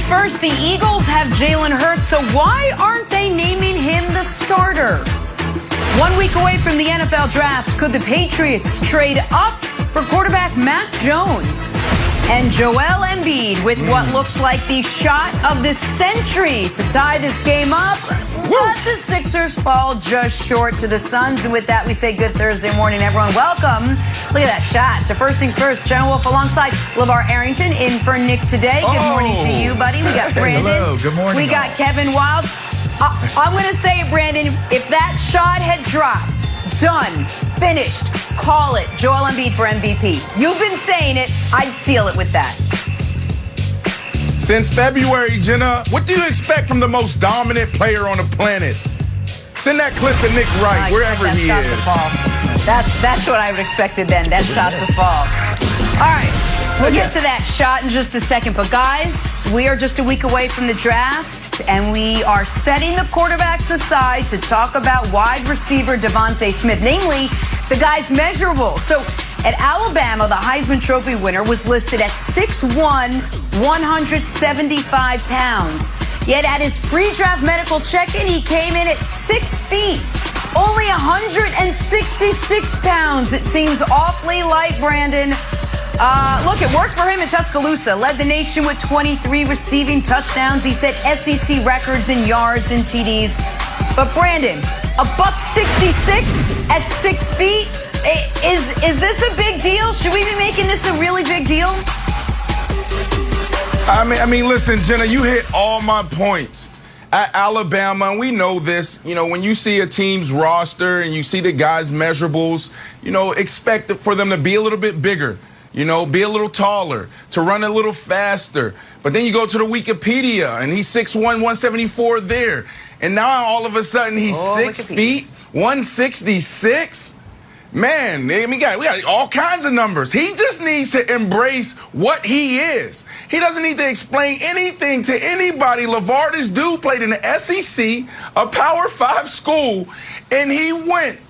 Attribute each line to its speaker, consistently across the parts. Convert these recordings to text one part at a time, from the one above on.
Speaker 1: first, the Eagles have Jalen Hurts, so why aren't they naming him the starter? 1 week away from the NFL draft, could the Patriots trade up for quarterback Mac Jones? And Joel Embiid with what looks like the shot of the century to tie this game up. But the Sixers fall just short to the Suns. And with that, we say good Thursday morning, everyone. Welcome. Look at that shot. To First Things First, Jenna Wolfe alongside LeVar Arrington in for Nick today. Good morning to you, buddy. We got Brandon.
Speaker 2: Hello. Good morning.
Speaker 1: We got Kevin Wild. I'm going to say it, Brandon. If that shot had dropped, done, finished, call it Joel Embiid for MVP. You've been saying it. I'd seal it with that.
Speaker 3: Since February, Jenna, what do you expect from the most dominant player on the planet? Send that clip to Nick Wright, wherever he is.
Speaker 1: To fall. That's what I would expected then, that shot to fall. All right, we'll get to that shot in just a second. But, guys, we are just a week away from the draft. And we are setting the quarterbacks aside to talk about wide receiver DeVonta Smith, namely the guy's measurables. So at Alabama, the Heisman Trophy winner was listed at 6'1", 175 pounds. Yet at his pre-draft medical check-in, he came in at 6 feet, only 166 pounds. It seems awfully light, Brandon. Look, it worked for him in Tuscaloosa. Led the nation with 23 receiving touchdowns. He set SEC records in yards and TDs. But Brandon, $166 at 6 feet. Is this a big deal? Should we be making this a really big deal?
Speaker 3: I mean, listen, Jenna, you hit all my points. At Alabama, and we know this, when you see a team's roster and you see the guys' measurables, expect for them to be a little bit bigger. Be a little taller, to run a little faster. But then you go to the Wikipedia, and he's 6'1", 174 there. And now all of a sudden he's 6 feet, 166. Man, we got all kinds of numbers. He just needs to embrace what he is. He doesn't need to explain anything to anybody. LeVar, this dude played in the SEC, a Power 5 school, and he went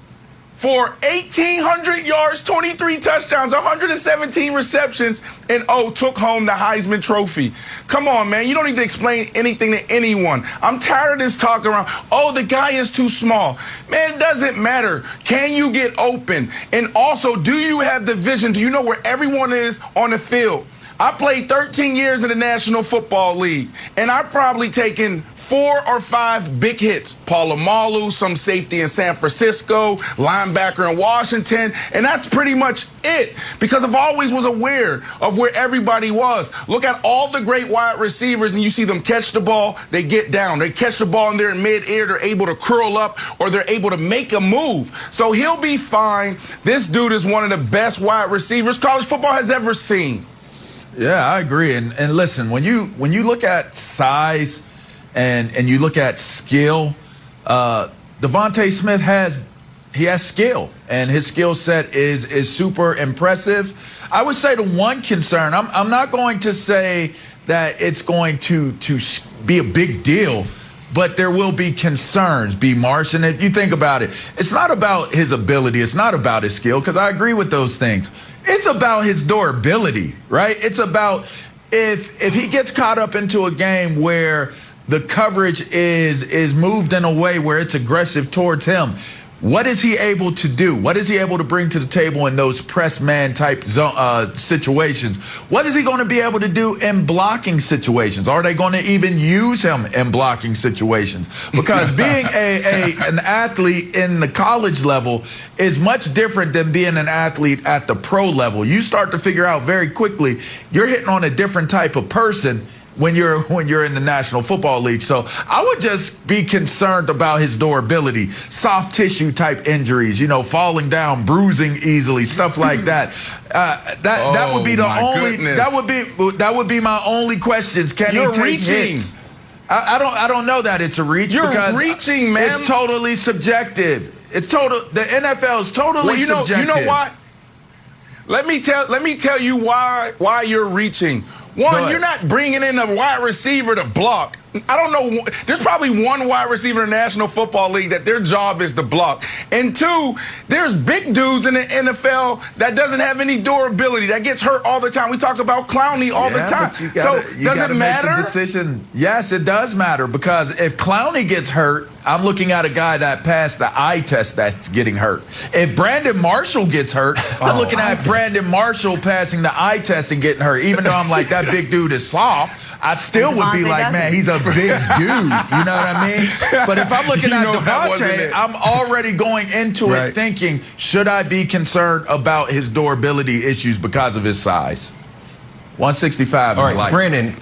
Speaker 3: for 1,800 yards, 23 touchdowns, 117 receptions, and took home the Heisman Trophy. Come on, man. You don't need to explain anything to anyone. I'm tired of this talk around, the guy is too small. Man, it doesn't matter. Can you get open? And also, do you have the vision? Do you know where everyone is on the field? I played 13 years in the National Football League, and I've probably taken 4 or 5 big hits. Polamalu, some safety in San Francisco, linebacker in Washington, and that's pretty much it, because I've always was aware of where everybody was. Look at all the great wide receivers, and you see them catch the ball, they get down. They catch the ball, and they're in midair, they're able to curl up, or they're able to make a move. So he'll be fine. This dude is one of the best wide receivers college football has ever seen.
Speaker 2: Yeah, I agree. And listen, when you look at size and you look at skill, DeVonta Smith has skill, and his skill set is super impressive. I would say the one concern, I'm not going to say that it's going to be a big deal, but there will be concerns, B. Marsh. And if you think about it, it's not about his ability. It's not about his skill, because I agree with those things. It's about his durability, right? It's about if he gets caught up into a game where the coverage is moved in a way where it's aggressive towards him, what is he able to do? What is he able to bring to the table in those press man type situations? What is he going to be able to do in blocking situations? Are they going to even use him in blocking situations? Because being an athlete in the college level is much different than being an athlete at the pro level. You start to figure out very quickly you're hitting on a different type of person when you're in the National Football League. So I would just be concerned about his durability, soft tissue type injuries, falling down, bruising easily, stuff like that. That would be the only goodness. That would be my only questions. Can he take hits? I don't know that it's a reach.
Speaker 3: You're reaching, man.
Speaker 2: It's totally subjective. It's total. The NFL is totally subjective.
Speaker 3: You know why? Let me tell you why you're reaching. One, you're not bringing in a wide receiver to block. I don't know. There's probably one wide receiver in the National Football League that their job is to block. And two, there's big dudes in the NFL that doesn't have any durability, that gets hurt all the time. We talk about Clowney all the time.
Speaker 2: But you gotta,
Speaker 3: so does it matter?
Speaker 2: Make the decision. Yes, it does matter, because if Clowney gets hurt, I'm looking at a guy that passed the eye test that's getting hurt. If Brandon Marshall gets hurt, I'm looking at Brandon Marshall passing the eye test and getting hurt. Even though I'm like, that big dude is soft, I still would be like, man, he's a big dude. You know what I mean? But if I'm looking at DeVonta, I'm already going into it thinking, should I be concerned about his durability issues because of his size? 165 is light.
Speaker 4: Brandon,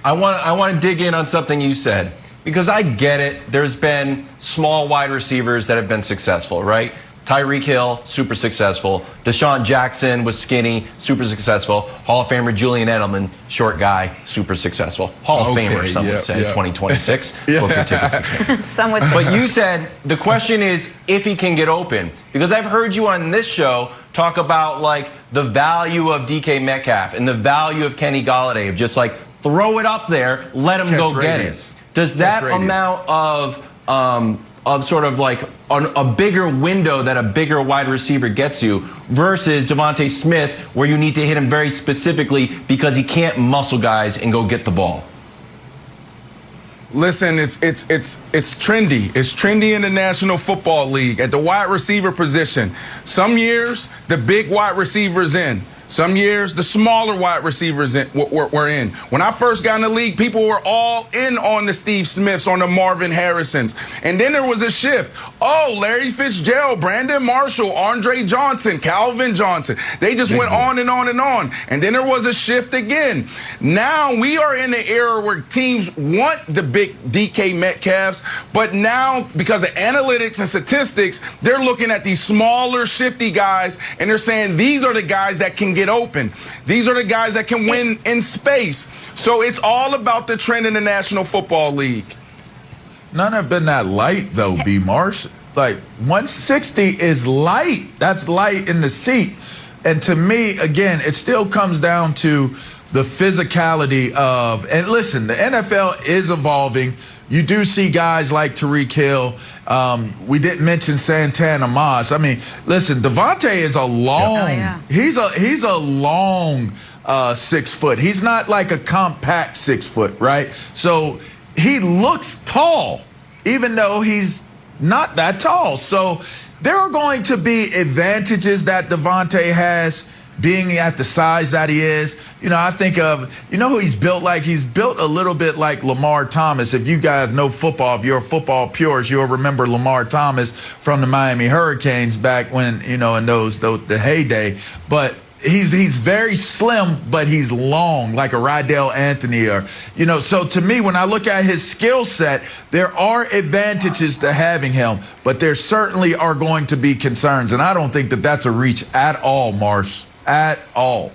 Speaker 4: I want to dig in on something you said, because I get it. There's been small wide receivers that have been successful, right? Tyreek Hill, super successful. Deshaun Jackson was skinny, super successful. Hall of Famer Julian Edelman, short guy, super successful. Hall of Famer, some would say, 2026. Book your tickets to camp.
Speaker 1: Some would say.
Speaker 4: But you said the question is if he can get open. Because I've heard you on this show talk about like the value of DK Metcalf and the value of Kenny Golladay, of just like throw it up there, let him go get it. Does that amount of sort of like a bigger window that a bigger wide receiver gets you versus DeVonta Smith, where you need to hit him very specifically because he can't muscle guys and go get the ball?
Speaker 3: Listen, it's trendy. It's trendy in the National Football League at the wide receiver position. Some years the big wide receivers in. Some years, the smaller wide receivers were in. When I first got in the league, people were all in on the Steve Smiths, on the Marvin Harrisons. And then there was a shift. Oh, Larry Fitzgerald, Brandon Marshall, Andre Johnson, Calvin Johnson. They just went on and on and on. And then there was a shift again. Now we are in the era where teams want the big DK Metcalfs, but now because of analytics and statistics, they're looking at these smaller, shifty guys, and they're saying these are the guys that can get open. These are the guys that can win in space. So it's all about the trend in the National Football League.
Speaker 2: None have been that light, though, B. Marsh. Like, 160 is light. That's light in the seat. And to me, again, it still comes down to the physicality of, and listen, the NFL is evolving. You do see guys like Tyreek Hill. We didn't mention Santana Moss. I mean, listen, DeVonta is a long, he's a long 6 foot. He's not like a compact 6 foot, right? So he looks tall, even though he's not that tall. So there are going to be advantages that DeVonta has being at the size that he is. You know, I think of, you know who he's built like? He's built a little bit like Lamar Thomas. If you guys know football, if you're a football purist, you'll remember Lamar Thomas from the Miami Hurricanes back when, you know, in the heyday. But he's very slim, but he's long, like a Rydell Anthony, or, you know. So to me, when I look at his skill set, there are advantages to having him, but there certainly are going to be concerns. And I don't think that that's a reach at all, Marsh. At all.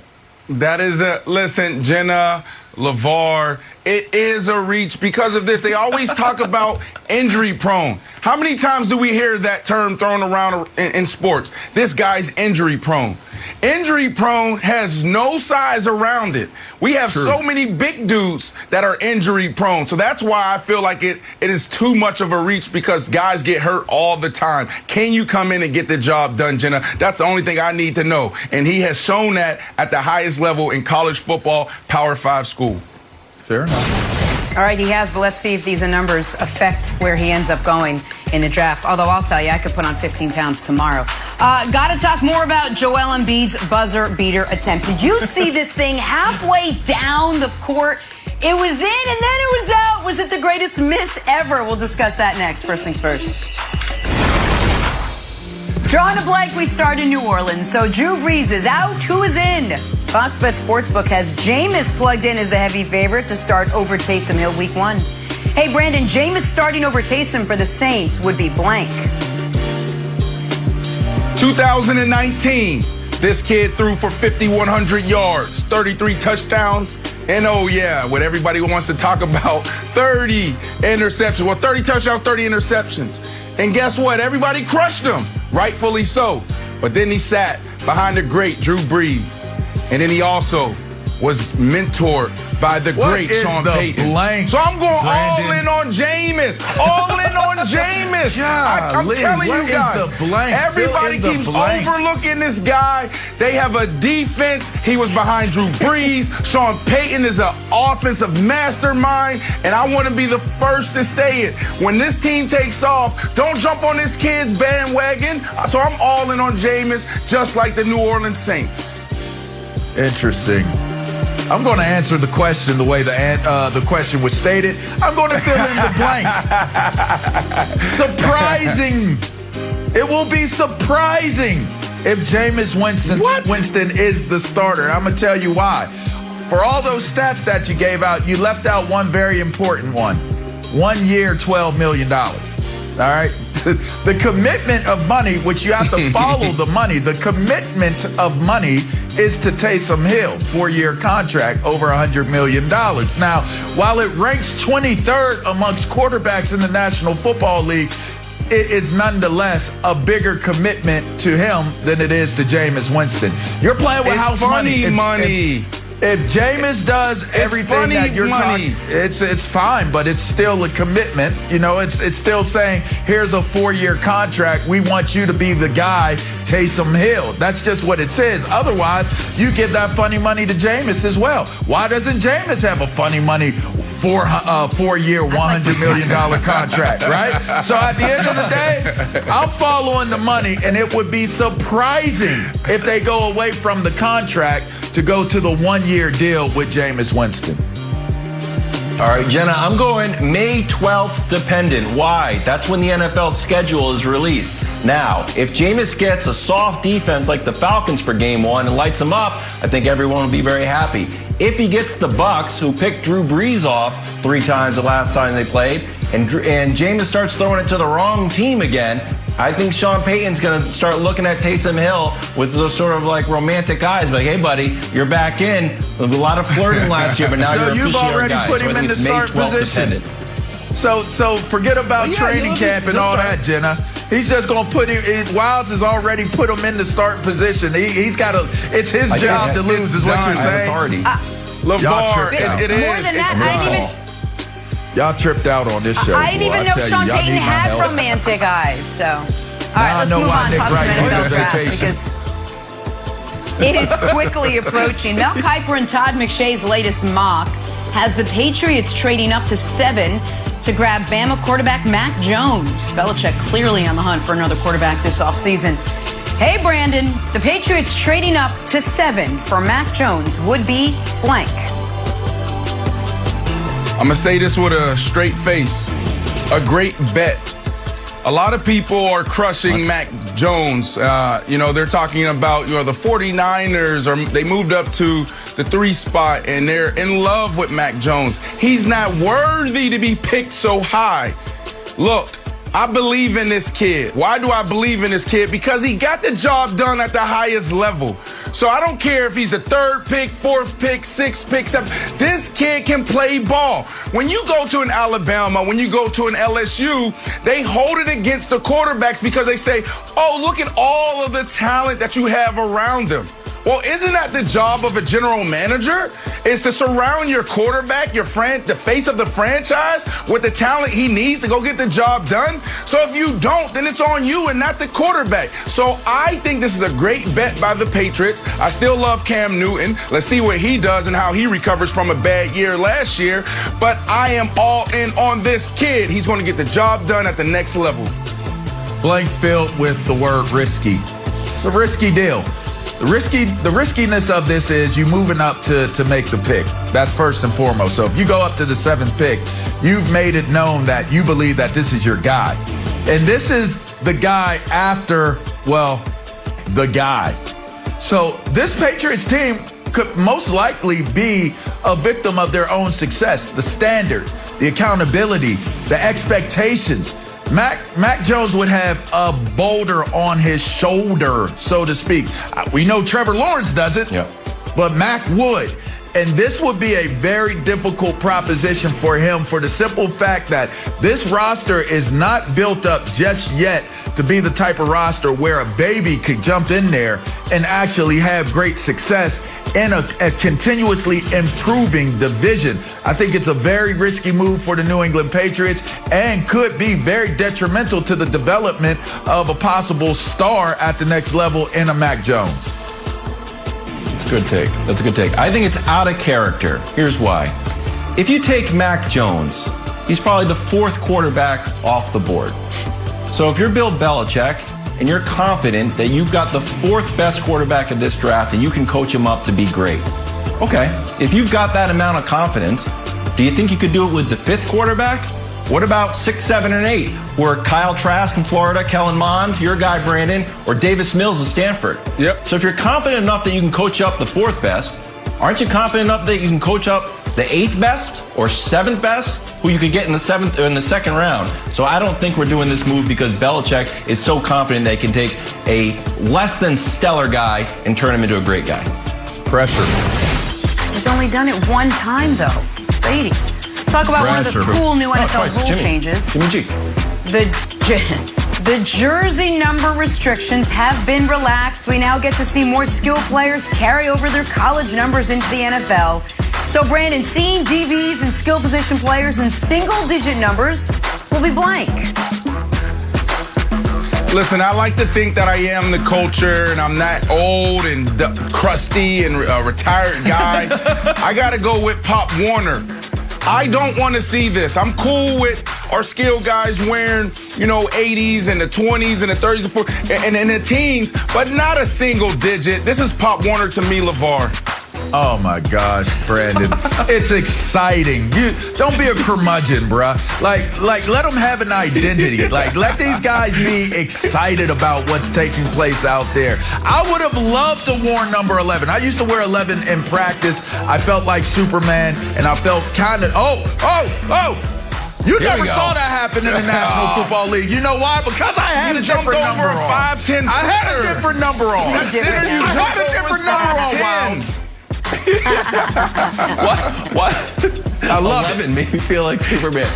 Speaker 3: That is listen, Jenna, LeVar, it is a reach because of this. They always talk about injury prone. How many times do we hear that term thrown around in sports? This guy's injury prone. Injury prone has no size around it. We have so many big dudes that are injury prone. So that's why I feel like it is too much of a reach, because guys get hurt all the time. Can you come in and get the job done, Jenna? That's the only thing I need to know. And he has shown that at the highest level in college football, Power 5 school.
Speaker 2: Fair enough.
Speaker 1: All right, he has, but let's see if these numbers affect where he ends up going in the draft. Although I'll tell you, I could put on 15 pounds tomorrow. Got to talk more about Joel Embiid's buzzer beater attempt. Did you see this thing halfway down the court? It was in and then it was out. Was it the greatest miss ever? We'll discuss that next. First things first. Drawing a blank, we start in New Orleans. So Drew Brees is out. Who is in? Fox Bet Sportsbook has Jameis plugged in as the heavy favorite to start over Taysom Hill week 1. Hey, Brandon, Jameis starting over Taysom for the Saints would be blank.
Speaker 3: 2019, this kid threw for 5,100 yards, 33 touchdowns, and oh yeah, what everybody wants to talk about, 30 interceptions. Well, 30 touchdowns, 30 interceptions. And guess what? Everybody crushed him, rightfully so. But then he sat behind the great Drew Brees. And then he also was mentored by the great Sean Payton. So I'm going all in on Jameis. All in on Jameis. I'm telling you guys, everybody keeps overlooking this guy. They have a defense. He was behind Drew Brees. Sean Payton is an offensive mastermind, and I want to be the first to say it. When this team takes off, don't jump on this kid's bandwagon. So I'm all in on Jameis, just like the New Orleans Saints.
Speaker 2: Interesting. I'm going to answer the question the way the question was stated. I'm going to fill in the blank. Surprising. It will be surprising if Jameis Winston is the starter. I'm going to tell you why. For all those stats that you gave out, you left out one very important one. 1 year, $12 million. All right? The commitment of money, which you have to follow the money, the commitment of money is to Taysom Hill, 4-year contract, over $100 million. Now, while it ranks 23rd amongst quarterbacks in the National Football League, it is nonetheless a bigger commitment to him than it is to Jameis Winston. You're playing with house money. If Jameis does everything that you're talking, it's fine, but it's still a commitment. You know, it's still saying, here's a 4-year contract. We want you to be the guy, Taysom Hill. That's just what it says. Otherwise, you give that funny money to Jameis as well. Why doesn't Jameis have a funny money 4-year, $100 million contract, right? So at the end of the day, I'm following the money, and it would be surprising if they go away from the contract to go to the 1-year deal with Jameis Winston.
Speaker 4: All right, Jenna, I'm going May 12th dependent. Why? That's when the NFL schedule is released. Now, if Jameis gets a soft defense like the Falcons for game 1 and lights them up, I think everyone will be very happy. If he gets the Bucs, who picked Drew Brees off 3 times the last time they played, and Jameis starts throwing it to the wrong team again, I think Sean Payton's going to start looking at Taysom Hill with those sort of like romantic eyes. Like, hey, buddy, you're back in. There was a lot of flirting last year, but now you're officially our guy.
Speaker 2: So you've already put him in the start position. So forget about training camp and all that, Jenna. He's just going to put him. Wilds has already put him in the start position. He's got to. It's his job to lose, is what you're saying.
Speaker 3: LeVar, it is.
Speaker 1: More than that, I didn't even.
Speaker 2: Y'all tripped out on this show.
Speaker 1: I didn't even know Sean Payton had romantic eyes. So, all right, let's move on. Talk some NFL draft because it is quickly approaching. Mel Kiper and Todd McShay's latest mock has the Patriots trading up to 7 to grab Bama quarterback Mac Jones. Belichick clearly on the hunt for another quarterback this offseason. Hey, Brandon, the Patriots trading up to 7 for Mac Jones would be blank.
Speaker 3: I'm going to say this with a straight face. A great bet. A lot of people are crushing Mac Jones. They're talking about, the 49ers, or they moved up to the 3 spot, and they're in love with Mac Jones. He's not worthy to be picked so high. Look, I believe in this kid. Why do I believe in this kid? Because he got the job done at the highest level. So I don't care if he's the 3rd pick, 4th pick, 6th pick, 7th. This kid can play ball. When you go to an Alabama, when you go to an LSU, they hold it against the quarterbacks because they say, oh, look at all of the talent that you have around them. Well, isn't that the job of a general manager? Is to surround your quarterback, the face of the franchise, with the talent he needs to go get the job done? So if you don't, then it's on you and not the quarterback. So I think this is a great bet by the Patriots. I still love Cam Newton. Let's see what he does and how he recovers from a bad year last year. But I am all in on this kid. He's going to get the job done at the next level.
Speaker 2: Blank filled with the word risky. It's a risky deal. The riskiness of this is you moving up to make the pick. That's first and foremost. So if you go up to the 7th pick, you've made it known that you believe that this is your guy. And this is the guy after, the guy. So this Patriots team could most likely be a victim of their own success. The standard, the accountability, the expectations. Mac Jones would have a boulder on his shoulder, so to speak. We know Trevor Lawrence doesn't, but Mac would. And this would be a very difficult proposition for him for the simple fact that this roster is not built up just yet to be the type of roster where a baby could jump in there and actually have great success in a continuously improving division. I think it's a very risky move for the New England Patriots and could be very detrimental to the development of a possible star at the next level in a Mac Jones.
Speaker 4: Good take. That's a good take. I think it's out of character. Here's why. If you take Mac Jones, he's probably the 4th quarterback off the board. So if you're Bill Belichick and you're confident that you've got the 4th best quarterback in this draft and you can coach him up to be great. Okay, if you've got that amount of confidence, do you think you could do it with the 5th quarterback? What about 6, 7, and 8? Or Kyle Trask in Florida, Kellen Mond, your guy Brandon, or Davis Mills of Stanford?
Speaker 3: Yep.
Speaker 4: So if you're confident enough that you can coach up the 4th best, aren't you confident enough that you can coach up the 8th best or 7th best, who you could get in the 7th or in the 2nd round? So I don't think we're doing this move because Belichick is so confident that he can take a less than stellar guy and turn him into a great guy.
Speaker 2: It's pressure.
Speaker 1: He's only done it one time, though. Brady. Let's talk about one of the cool new NFL rule changes.
Speaker 4: Jimmy G.
Speaker 1: The jersey number restrictions have been relaxed. We now get to see more skilled players carry over their college numbers into the NFL. So, Brandon, seeing DBs and skill position players in single-digit numbers will be blank.
Speaker 3: Listen, I like to think that I am the culture and I'm that old and crusty and retired guy. I got to go with Pop Warner. I don't want to see this. I'm cool with our skilled guys wearing, 80s and the 20s and the 30s and the teens, but not a single digit. This is Pop Warner to me, LeVar.
Speaker 2: Oh my gosh, Brandon. It's exciting. You don't be a curmudgeon, bruh. Like let them have an identity. Let these guys be excited about what's taking place out there. I would have loved to wear number 11. I used to wear 11 in practice. I felt like Superman, and I felt kind of, You never saw that happen in the National Football League. You know why? Because I had a different number on.
Speaker 3: 5'10"
Speaker 2: I had a different number on.
Speaker 3: I
Speaker 2: had a different number on, Wilds.
Speaker 4: What?
Speaker 2: I love
Speaker 4: 11 made me feel like Superman.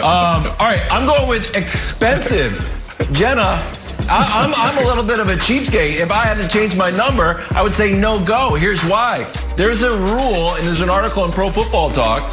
Speaker 4: All right, I'm going with expensive. Jenna, I'm a little bit of a cheapskate. If I had to change my number, I would say no go. Here's why. There's a rule, and there's an article in Pro Football Talk,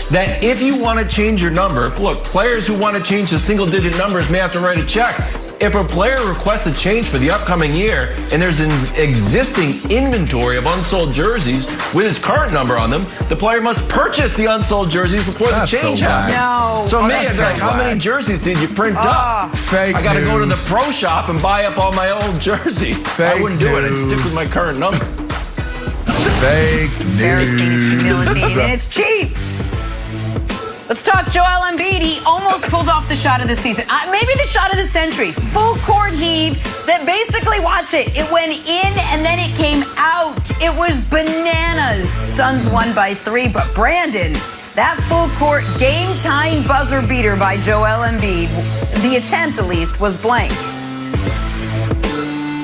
Speaker 4: that if you want to change your number, look, players who want to change to single-digit numbers may have to write a check. If a player requests a change for the upcoming year and there's an existing inventory of unsold jerseys with his current number on them, the player must purchase the unsold jerseys before the change happens.
Speaker 1: No.
Speaker 4: So me, I'd be like, how many jerseys did you print up?
Speaker 2: Fake
Speaker 4: I got to go to
Speaker 2: news.
Speaker 4: the pro shop and buy up all my old jerseys. I wouldn't do it. I'd stick with my current number.
Speaker 2: Fake
Speaker 1: Embarrassing, it's
Speaker 2: news.
Speaker 1: humiliating, and it's cheap. Let's talk Joel Embiid. He almost pulled off the shot of the season. Maybe the shot of the century. Full court heave that basically, watch it, it went in and then it came out. It was bananas. Suns won by 3, but Brandon, that full court game time buzzer beater by Joel Embiid, the attempt at least, was blank.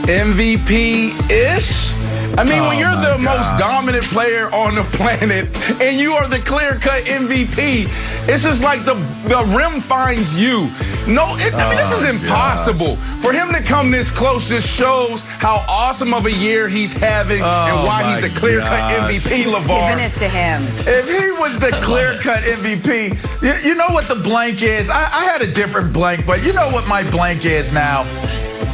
Speaker 3: MVP-ish? I mean, when you're the most dominant player on the planet and you are the clear-cut MVP, it's just like the rim finds you. This is impossible. For him to come this close just shows how awesome of a year he's having and why he's the clear-cut MVP, LeVar.
Speaker 1: Giving it to him.
Speaker 2: If he was the clear-cut MVP, you know what the blank is? I had a different blank, but you know what my blank is now?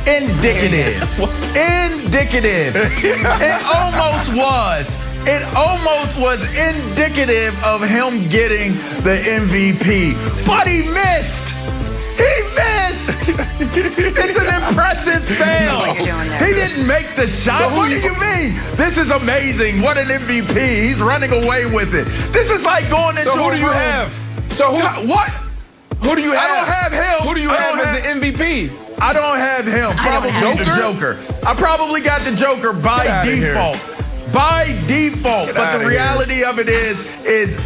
Speaker 2: Indicative. Indicative. It almost was. It almost was indicative of him getting the MVP. But he missed. He missed. It's an impressive fail. He didn't make the shot. So what do you mean? This is amazing. What an MVP. He's running away with it. This is like going into
Speaker 3: who do you have? So
Speaker 2: what?
Speaker 3: Who do you have?
Speaker 2: I don't have him.
Speaker 3: Who do you have as the MVP?
Speaker 2: I don't have him. Probably the Joker. I probably got the Joker by default. By default. But the reality of it is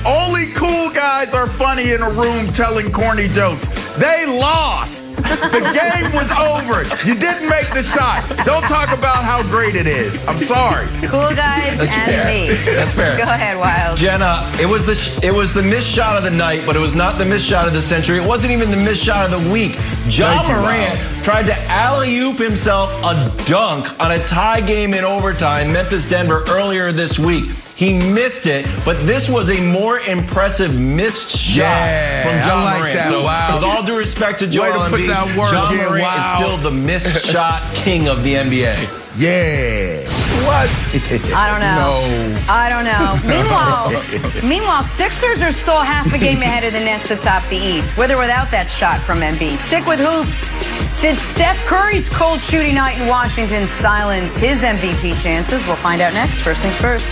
Speaker 2: only cool guys are funny in a room telling corny jokes. They lost. The game was over. You didn't make the shot. Don't talk about how great it is. I'm sorry.
Speaker 1: Cool guys and me.
Speaker 4: That's fair.
Speaker 1: Go ahead, Wild.
Speaker 4: Jenna, it was the missed shot of the night, but it was not the missed shot of the century. It wasn't even the missed shot of the week. Ja Morant tried to alley-oop himself a dunk on a tie game in overtime, Memphis-Denver, earlier this week. He missed it, but this was a more impressive missed shot from Ja Morant.
Speaker 2: That.
Speaker 4: So,
Speaker 2: wow.
Speaker 4: With all due respect to Joel Embiid, Ja Morant is still the missed shot king of the NBA.
Speaker 2: Yeah. What?
Speaker 1: I don't know.
Speaker 2: No.
Speaker 1: I don't know. Meanwhile, Sixers are still half a game ahead of the Nets atop the East, with or without that shot from Embiid. Stick with hoops. Did Steph Curry's cold shooting night in Washington silence his MVP chances? We'll find out next. First things first.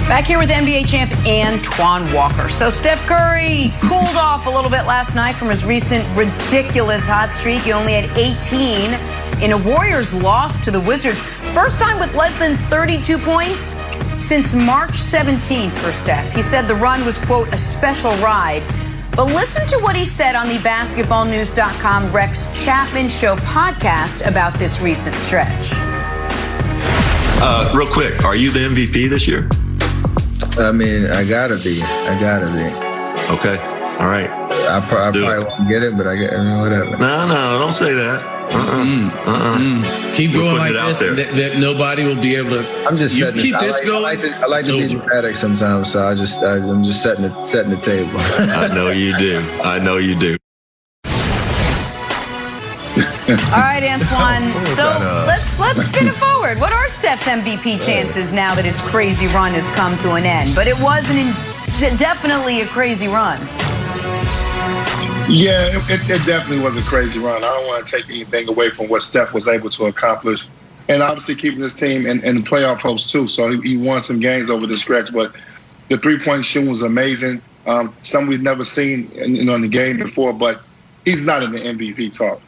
Speaker 1: Back here with NBA champ Antoine Walker. So Steph Curry cooled off a little bit last night from his recent ridiculous hot streak. He only had 18 in a Warriors loss to the Wizards. First time with less than 32 points since March 17th for Steph. He said the run was, quote, a special ride. But listen to what he said on the basketballnews.com Rex Chapman Show podcast about this recent stretch.
Speaker 5: Real quick, are you the MVP this year?
Speaker 6: I mean, I gotta be.
Speaker 5: Okay. All right.
Speaker 6: I probably won't get it, but I mean, whatever.
Speaker 5: No, don't say that.
Speaker 7: Keep going like this. That nobody will be able to.
Speaker 6: I'm just
Speaker 7: you
Speaker 6: setting
Speaker 7: keep
Speaker 6: it.
Speaker 7: this going.
Speaker 6: I like to be dramatic sometimes, so I'm just setting the table.
Speaker 5: I know you do.
Speaker 1: All right, Antoine. So let's spin it forward. What are Steph's MVP chances now that his crazy run has come to an end? But it was definitely a crazy run.
Speaker 8: Yeah, it definitely was a crazy run. I don't want to take anything away from what Steph was able to accomplish, and obviously keeping his team in playoff hopes too. So he won some games over the stretch, but the three-point shooting was amazing. Some we've never seen in the game before, but he's not in the MVP talk.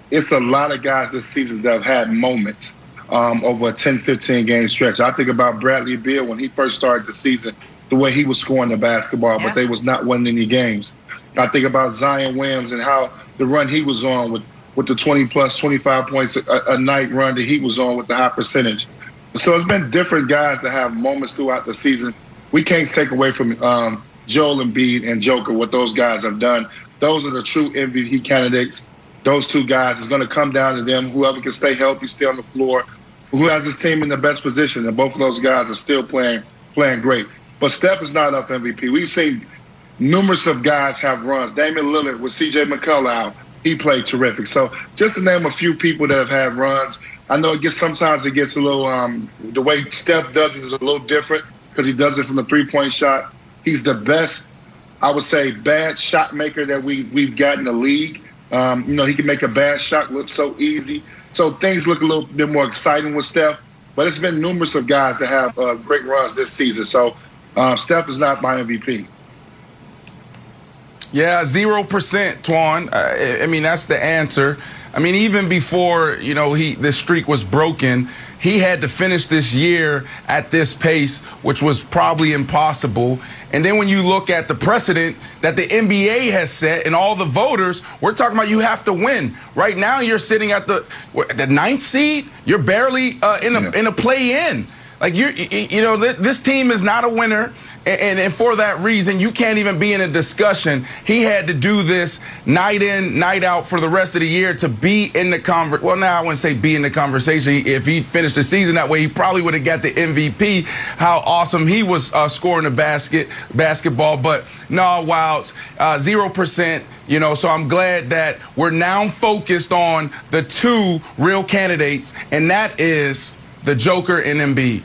Speaker 8: It's a lot of guys this season that have had moments over a 10, 15-game stretch. I think about Bradley Beal when he first started the season, the way he was scoring the basketball, but they was not winning any games. I think about Zion Williams and how the run he was on with the 20-plus, 25 points a night run that he was on with the high percentage. So it's been different guys that have moments throughout the season. We can't take away from Joel Embiid and Joker what those guys have done. Those are the true MVP candidates. Those two guys, is going to come down to them. Whoever can stay healthy, stay on the floor, who has his team in the best position, and both of those guys are still playing great. But Steph is not up to MVP. We've seen numerous of guys have runs. Damian Lillard with C.J. McCullough out, he played terrific. So just to name a few people that have had runs, I know sometimes it gets a little the way Steph does it is a little different because he does it from the three-point shot. He's the best, I would say, bad shot maker that we've got in the league. He can make a bad shot look so easy. So things look a little bit more exciting with Steph. But it's been numerous of guys that have great runs this season. So Steph is not my MVP.
Speaker 3: Yeah, 0%, Twan. I mean, that's the answer. I mean, even before, this streak was broken, he had to finish this year at this pace, which was probably impossible. And then when you look at the precedent that the NBA has set and all the voters, we're talking about you have to win. Right now, you're sitting at the 9th seed. You're barely in a play-in. Like, this team is not a winner. And for that reason, you can't even be in a discussion. He had to do this night in, night out for the rest of the year to be in the conversation. Well, now I wouldn't say be in the conversation. If he finished the season that way, he probably would have got the MVP. How awesome he was scoring the basketball. But no, Wilds, 0%. So I'm glad that we're now focused on the two real candidates, and that is the Joker and Embiid.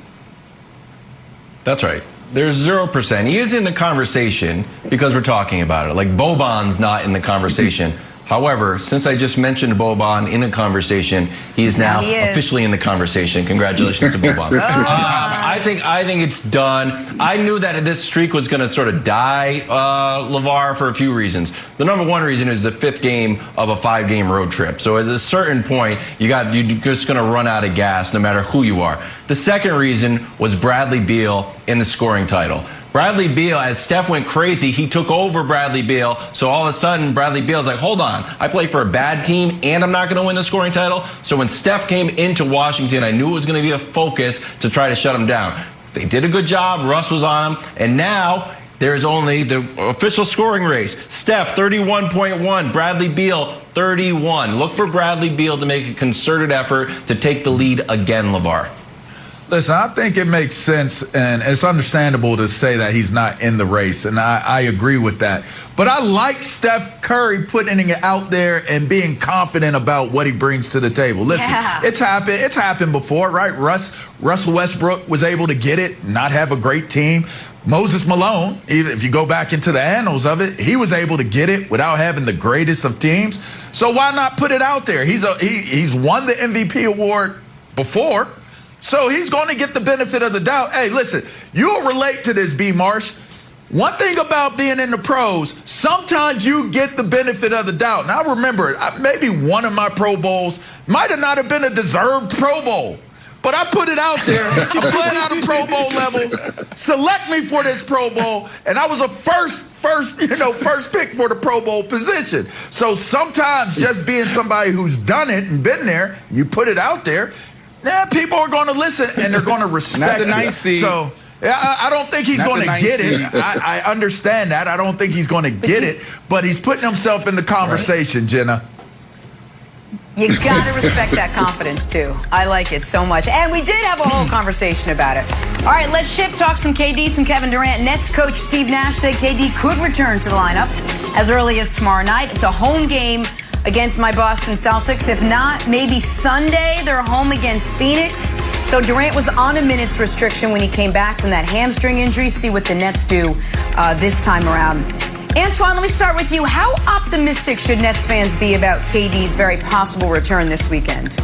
Speaker 4: That's right. There's 0%. He is in the conversation because we're talking about it. Like, Boban's not in the conversation. However, since I just mentioned Boban in a conversation, he's now officially in the conversation. Congratulations to Boban. I think it's done. I knew that this streak was going to sort of die, LeVar, for a few reasons. The number one reason is the 5th game of a 5-game road trip. So at a certain point, you're just going to run out of gas no matter who you are. The second reason was Bradley Beal in the scoring title. Bradley Beal, as Steph went crazy, he took over Bradley Beal. So all of a sudden, Bradley Beal's like, hold on, I play for a bad team and I'm not going to win the scoring title. So when Steph came into Washington, I knew it was going to be a focus to try to shut him down. They did a good job. Russ was on him. And now there's only the official scoring race. Steph, 31.1. Bradley Beal, 31. Look for Bradley Beal to make a concerted effort to take the lead again, LeVar.
Speaker 2: Listen, I think it makes sense, and it's understandable to say that he's not in the race, and I agree with that. But I like Steph Curry putting it out there and being confident about what he brings to the table. Listen, It's happened before, right? Russell Westbrook was able to get it, not have a great team. Moses Malone, even if you go back into the annals of it, he was able to get it without having the greatest of teams. So why not put it out there? He's won the MVP award before. So he's going to get the benefit of the doubt. Hey, listen, you'll relate to this, B. Marsh. One thing about being in the pros, sometimes you get the benefit of the doubt. Now, I remember maybe one of my Pro Bowls might have not have been a deserved Pro Bowl. But I put it out there. I'm playing at a Pro Bowl level. Select me for this Pro Bowl. And I was a first pick for the Pro Bowl position. So sometimes just being somebody who's done it and been there, you put it out there, people are going to listen and they're going to respect
Speaker 3: the ninth seed.
Speaker 2: So I don't think he's going to get it. I understand that. I don't think he's going to get it. But he's putting himself in the conversation, Jenna.
Speaker 1: You got to respect that confidence, too. I like it so much. And we did have a whole conversation about it. All right, let's shift, talk some KD, some Kevin Durant. Nets coach Steve Nash said KD could return to the lineup as early as tomorrow night. It's a home game against my Boston Celtics. If not, maybe Sunday they're home against Phoenix. So Durant was on a minutes restriction when he came back from that hamstring injury. See what the Nets do this time around. Antoine, let me start with you. How optimistic should Nets fans be about KD's very possible return this weekend?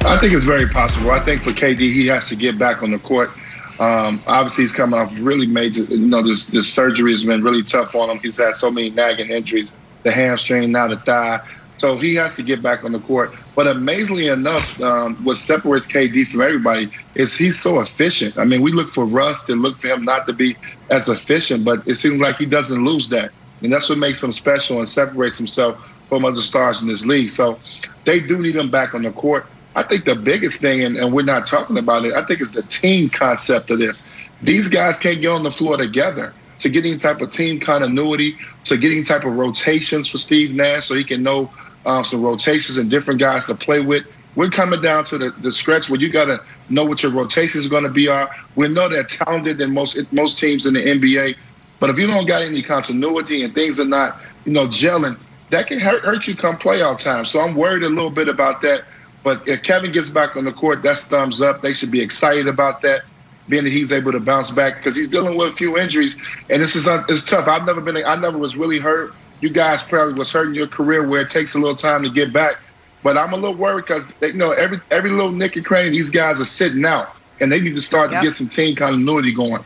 Speaker 8: I think it's very possible. I think for KD, he has to get back on the court. Obviously, he's coming off really major, this surgery has been really tough on him. He's had so many nagging injuries, the hamstring, now the thigh. So he has to get back on the court. But amazingly enough, what separates KD from everybody is he's so efficient. I mean, we look for Russ and look for him not to be as efficient, but it seems like he doesn't lose that. And that's what makes him special and separates himself from other stars in this league. So they do need him back on the court. I think the biggest thing, and we're not talking about it, I think it's the team concept of this. These guys can't get on the floor together. To get any type of team continuity, to get any type of rotations for Steve Nash so he can know some rotations and different guys to play with. We're coming down to the stretch where you got to know what your rotations are going to be. We know they're talented than most teams in the NBA, but if you don't got any continuity and things are not, gelling, that can hurt you come playoff time. So I'm worried a little bit about that. But if Kevin gets back on the court, that's thumbs up. They should be excited about that, being that he's able to bounce back because he's dealing with a few injuries, and it's tough. I never was really hurt. You guys probably was hurt in your career where it takes a little time to get back. But I'm a little worried because every little nick and cranny, these guys are sitting out, and they need to start to get some team continuity going.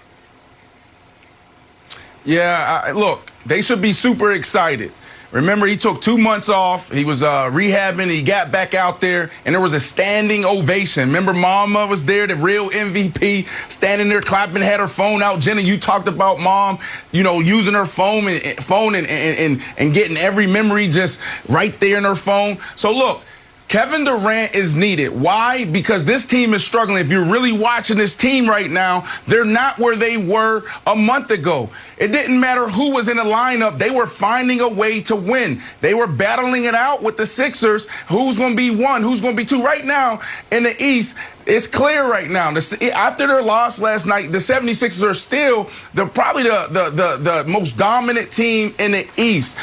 Speaker 3: Yeah, look, they should be super excited. Remember, he took 2 months off. He was rehabbing. He got back out there, and there was a standing ovation. Remember, Mama was there, the real MVP, standing there clapping, had her phone out. Jenna, you talked about Mom, using her phone and getting every memory just right there in her phone. So, look, Kevin Durant is needed. Why? Because this team is struggling. If you're really watching this team right now, they're not where they were a month ago. It didn't matter who was in the lineup. They were finding a way to win. They were battling it out with the Sixers. Who's going to be one? Who's going to be two? Right now in the East, it's clear right now. After their loss last night, the 76ers are still probably the most dominant team in the East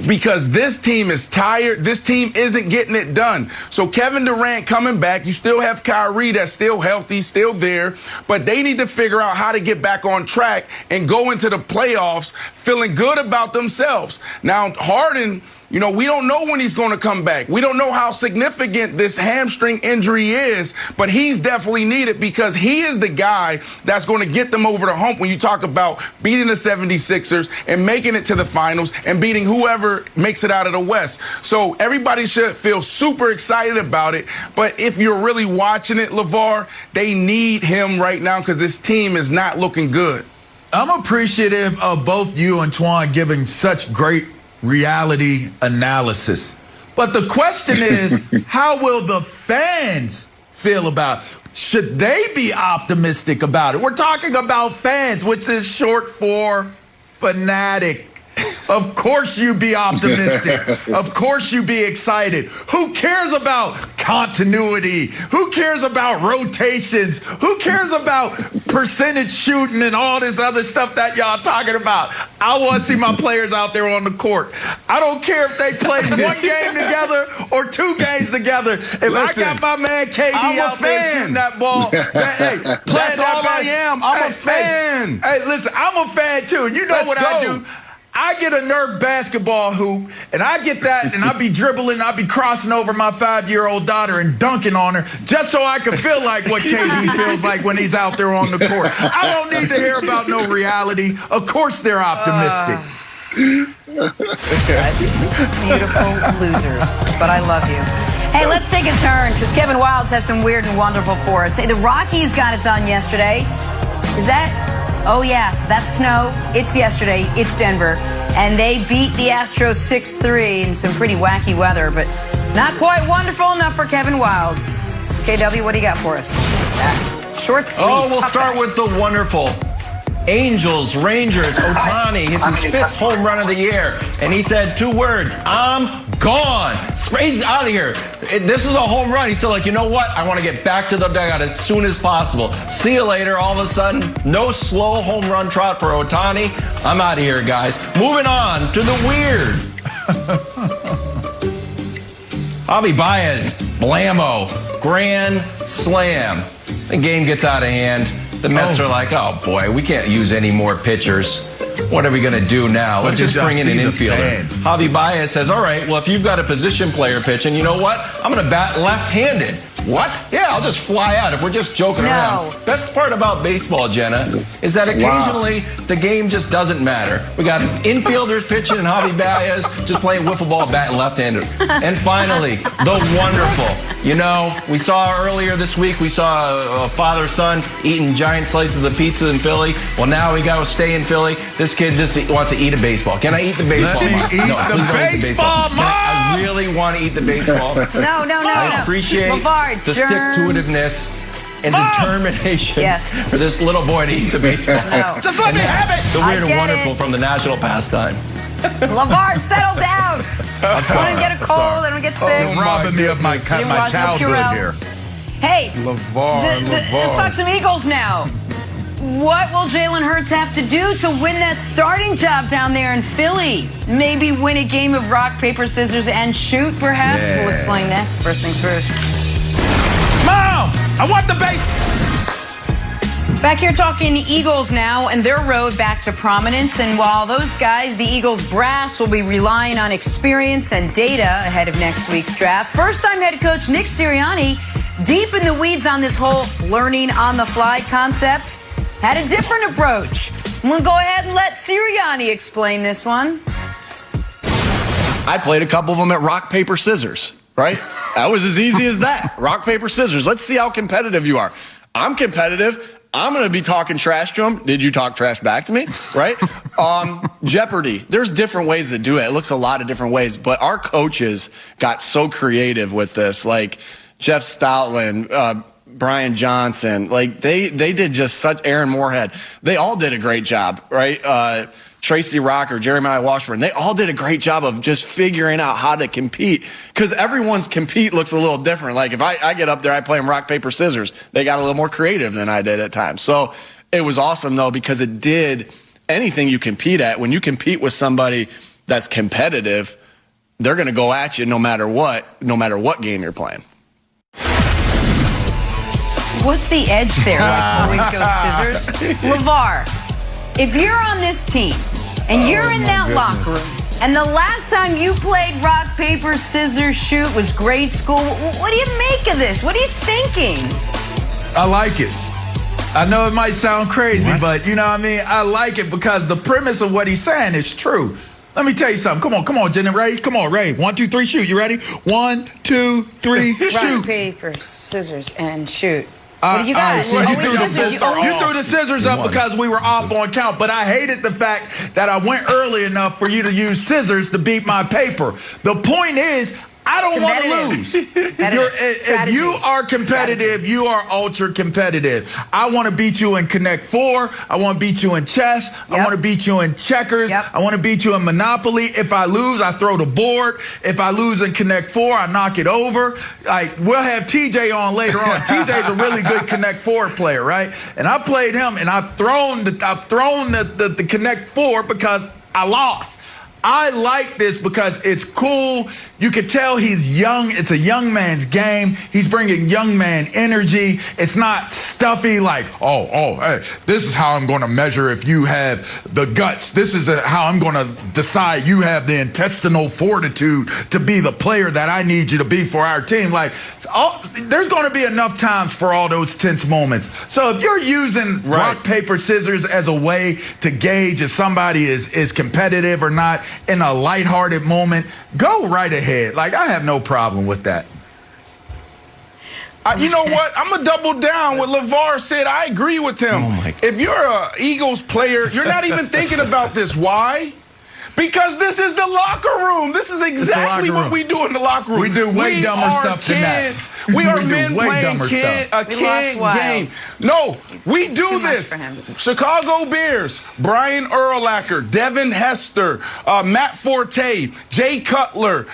Speaker 3: because this team is tired. This team isn't getting it done. So Kevin Durant coming back. You still have Kyrie that's still healthy, still there. But they need to figure out how to get back on track and go into the playoffs feeling good about themselves. Now, Harden You know, we don't know when he's going to come back. We don't know how significant this hamstring injury is, but he's definitely needed because he is the guy that's going to get them over the hump when you talk about beating the 76ers and making it to the finals and beating whoever makes it out of the West. So everybody should feel super excited about it. But if you're really watching it, LeVar, they need him right now because this team is not looking good.
Speaker 2: I'm appreciative of both you and Twan giving such great reality analysis. But the question is, how will the fans feel about it? Should they be optimistic about it? We're talking about fans, which is short for fanatic. Of course you be optimistic. Of course you be excited. Who cares about continuity? Who cares about rotations? Who cares about percentage shooting and all this other stuff that y'all talking about? I want to see my players out there on the court. I don't care if they play one game together or 2 games together. If
Speaker 3: Listen,
Speaker 2: I got my man KD out there shooting that ball, hey,
Speaker 3: that's all I am. I'm a fan.
Speaker 2: Hey, listen, I'm a fan too. And you know what I do? I get a Nerf basketball hoop, and I get that, and I be dribbling, I be crossing over my 5-year-old daughter and dunking on her just so I can feel like what KD feels like when he's out there on the court. I don't need to hear about no reality. Of course they're optimistic.
Speaker 1: Beautiful losers, but I love you. Hey, let's take a turn, because Kevin Wildes has some weird and wonderful for us. Hey, the Rockies got it done yesterday. Is that... Oh, yeah, that's snow. It's yesterday. It's Denver. And they beat the Astros 6-3 in some pretty wacky weather, but not quite wonderful enough for Kevin Wildes. KW, what do you got for us? Short sleeves.
Speaker 4: Oh, we'll start with the wonderful Angels, Rangers, Ohtani hits his 5th home run of the year. And he said 2 words, I'm gone. He's out of here. This is a home run. He's still like, you know what? I want to get back to the dugout as soon as possible. See you later. All of a sudden, no slow home run trot for Ohtani. I'm out of here, guys. Moving on to the weird. Javi Baez, blammo, grand slam. The game gets out of hand. The Mets are like, oh, boy, we can't use any more pitchers. What are we going to do now? Let's just bring in an infielder. Javi Baez says, all right, well, if you've got a position player pitching, you know what? I'm going to bat left-handed. What? Yeah, I'll just fly out if we're just joking around. Best part about baseball, Jenna, is that occasionally the game just doesn't matter. We got infielders pitching and Javi Baez just playing wiffle ball, batting left-handed. And finally, the wonderful. You know, we saw earlier this week, we saw a father-son eating giant slices of pizza in Philly. Well, now we got to stay in Philly. This kid just wants to eat a baseball. Can I eat the baseball, Mom?
Speaker 2: Let me eat the baseball, Mom!
Speaker 3: I
Speaker 2: really
Speaker 3: want to eat the baseball.
Speaker 1: No.
Speaker 4: I appreciate the stick-to-itiveness and determination for this little boy to eat the baseball.
Speaker 1: No.
Speaker 2: Just let me have it.
Speaker 4: The weird and wonderful from the national pastime.
Speaker 1: LeVar, settle down.
Speaker 2: I'm sorry.
Speaker 1: I don't get a cold. I don't get sick.
Speaker 2: You're robbing me of my childhood here.
Speaker 1: Hey,
Speaker 3: LeVar.
Speaker 1: let's talk some Eagles now. What will Jalen Hurts have to do to win that starting job down there in Philly? Maybe win a game of rock, paper, scissors, and shoot, perhaps? We'll explain next. First things first.
Speaker 2: Mom, I want the base.
Speaker 1: Back here talking Eagles now and their road back to prominence. And while those guys, the Eagles brass, will be relying on experience and data ahead of next week's draft, first-time head coach Nick Sirianni, deep in the weeds on this whole learning on the fly concept, had a different approach. I'm going to go ahead and let Sirianni explain this one.
Speaker 9: I played a couple of them at rock, paper, scissors, right? That was as easy as that. Rock, paper, scissors. Let's see how competitive you are. I'm competitive. I'm going to be talking trash to him. Did you talk trash back to me? Right? Jeopardy. There's different ways to do it. It looks a lot of different ways. But our coaches got so creative with this. Like Jeff Stoutland, Brian Johnson. Like they did just such, Aaron Moorhead. They all did a great job, right? Tracy Rocker, Jeremiah Washburn, they all did a great job of just figuring out how to compete. Because everyone's compete looks a little different. Like if I get up there, I play them rock, paper, scissors. They got a little more creative than I did at times. So it was awesome, though, because it did anything you compete at. When you compete with somebody that's competitive, they're going to go at you no matter what game you're playing.
Speaker 1: What's the edge there? Like always go scissors? LeVar, if you're on this team and you're in that locker room And the last time you played rock, paper, scissors, shoot was grade school. What do you make of this? What are you thinking?
Speaker 2: I like it. I know it might sound crazy, but you know what I mean? I like it because the premise of what he's saying is true. Let me tell you something. Come on, Jenna. Ready? Come on, Ray. 1, 2, 3, shoot. You ready? 1, 2, 3, shoot.
Speaker 1: Rock, paper, scissors, and shoot. What do you got?
Speaker 2: Right, so you threw the scissors up because we were off on count, but I hated the fact that I went early enough for you to use scissors to beat my paper. The point is, I don't want to lose. If you are competitive, you are ultra competitive. I want to beat you in Connect 4. I want to beat you in chess. I want to beat you in checkers. I want to beat you in Monopoly. If I lose, I throw the board. If I lose in Connect 4, I knock it over. Like, we'll have TJ on later on. TJ's a really good Connect 4 player, right? And I played him, and I've thrown the Connect 4 because I lost. I like this because it's cool. You can tell he's young. It's a young man's game. He's bringing young man energy. It's not stuffy like, hey, this is how I'm going to measure if you have the guts. This is how I'm going to decide you have the intestinal fortitude to be the player that I need you to be for our team. Like, there's going to be enough times for all those tense moments. So if you're using rock, paper, scissors as a way to gauge if somebody is competitive or not in a lighthearted moment, go right ahead. Like, I have no problem with that.
Speaker 3: You know what? I'm going to double down what LeVar said. I agree with him. If you're an Eagles player, you're not even thinking about this. Why? Because this is the locker room. This is exactly what we do in the locker room.
Speaker 2: We do way dumber stuff than that.
Speaker 3: We are men playing a kid game. No, we do this. Chicago Bears, Brian Urlacher, Devin Hester, Matt Forte, Jay Cutler,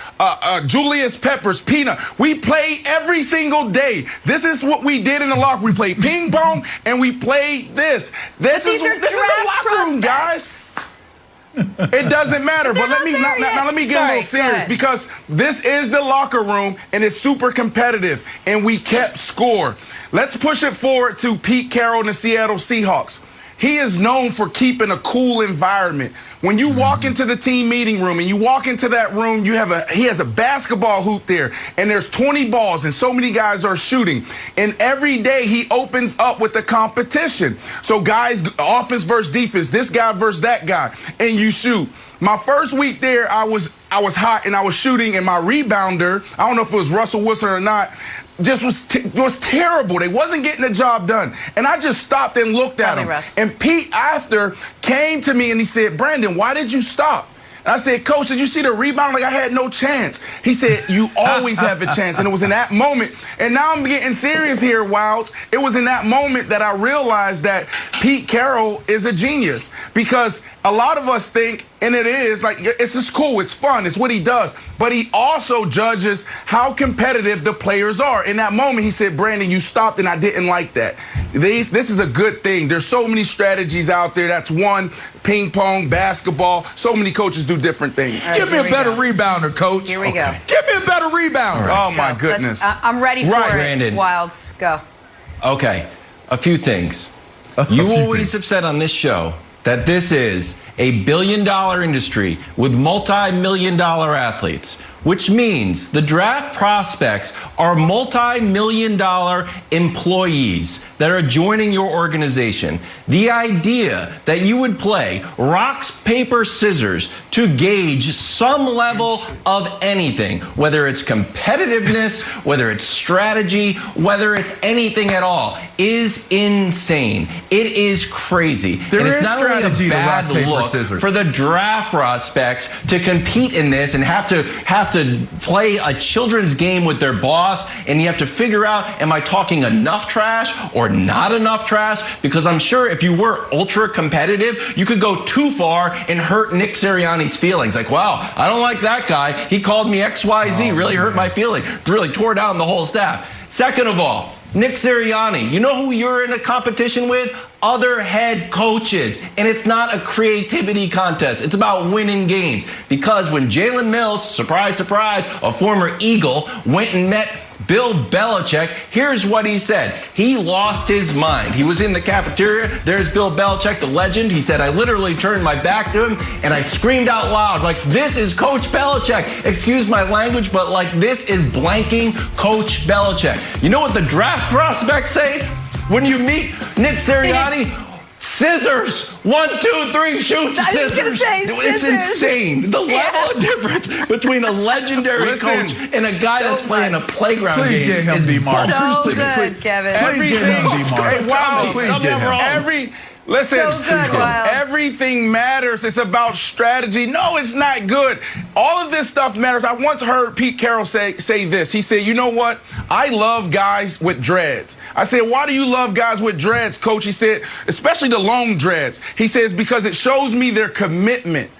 Speaker 3: Julius Peppers, Pina. We play every single day. This is what we did in the locker room. We play ping pong and we play this. This is the locker room, guys. It doesn't matter, but let me get a little serious because this is the locker room and it's super competitive and we kept score. Let's push it forward to Pete Carroll and the Seattle Seahawks. He is known for keeping a cool environment. When you walk into the team meeting room and you walk into that room, he has a basketball hoop there and there's 20 balls and so many guys are shooting. And every day he opens up with the competition. So guys, offense versus defense, this guy versus that guy, and you shoot. My first week there, I was hot and I was shooting, and my rebounder, I don't know if it was Russell Wilson or not, just was terrible. They wasn't getting the job done. And I just stopped and looked at him. And Pete after came to me and he said, "Brandon, why did you stop?" And I said, "Coach, did you see the rebound? Like, I had no chance." He said, "You always have a chance." And it was in that moment. And now I'm getting serious here, Wilds. It was in that moment that I realized that Pete Carroll is a genius, because a lot of us think, and it is, like, it's just cool, it's fun, it's what he does. But he also judges how competitive the players are. In that moment, he said, "Brandon, you stopped, and I didn't like that. This is a good thing. There's so many strategies out there. That's one, ping pong, basketball. So many coaches do different things."
Speaker 2: Right, give me a better rebounder, Coach.
Speaker 1: Here we go.
Speaker 2: Give me a better rebounder.
Speaker 3: Right. Oh, my goodness.
Speaker 1: I'm ready for it, Brandon. Wilds, go.
Speaker 4: Okay, a few things. You always have said on this show that this is a billion-dollar industry with multi-million-dollar athletes, which means the draft prospects are multi-million-dollar employees that are joining your organization. The idea that you would play rocks, paper, scissors to gauge some level of anything, whether it's competitiveness, whether it's strategy, whether it's anything at all, is insane. It is crazy.
Speaker 2: There
Speaker 4: and
Speaker 2: is
Speaker 4: it's not
Speaker 2: strategy
Speaker 4: only a bad
Speaker 2: to rock, paper,
Speaker 4: look
Speaker 2: scissors
Speaker 4: for the draft prospects to compete in this and have to play a children's game with their boss, and you have to figure out, am I talking enough trash or not enough trash? Because I'm sure if you were ultra competitive, you could go too far and hurt Nick Sirianni's feelings. Like, wow, I don't like that guy. He called me XYZ, really hurt my feeling, really tore down the whole staff. Second of all, Nick Sirianni, you know who you're in a competition with? Other head coaches. And it's not a creativity contest. It's about winning games. Because when Jalen Mills, surprise, surprise, a former Eagle, went and met Bill Belichick, here's what he said. He lost his mind. He was in the cafeteria. There's Bill Belichick, the legend. He said, I literally turned my back to him and I screamed out loud, like, this is Coach Belichick. Excuse my language, but like, this is blanking Coach Belichick. You know what the draft prospects say when you meet Nick Sirianni? Scissors. 1, 2, 3, shoot. Scissors. It's insane. The level of difference between a legendary coach and a guy that's playing a playground game.
Speaker 2: Please get him D-Mark.
Speaker 1: So good, Kevin.
Speaker 2: Please get him D-Mark.
Speaker 3: Hey, wow.
Speaker 2: Please get him.
Speaker 3: Listen,
Speaker 1: So good, Wiles.
Speaker 3: everything matters. It's about strategy. No, it's not good. All of this stuff matters. I once heard Pete Carroll say this. He said, you know what? I love guys with dreads. I said, why do you love guys with dreads, Coach? He said, especially the long dreads. He says, because it shows me their commitment.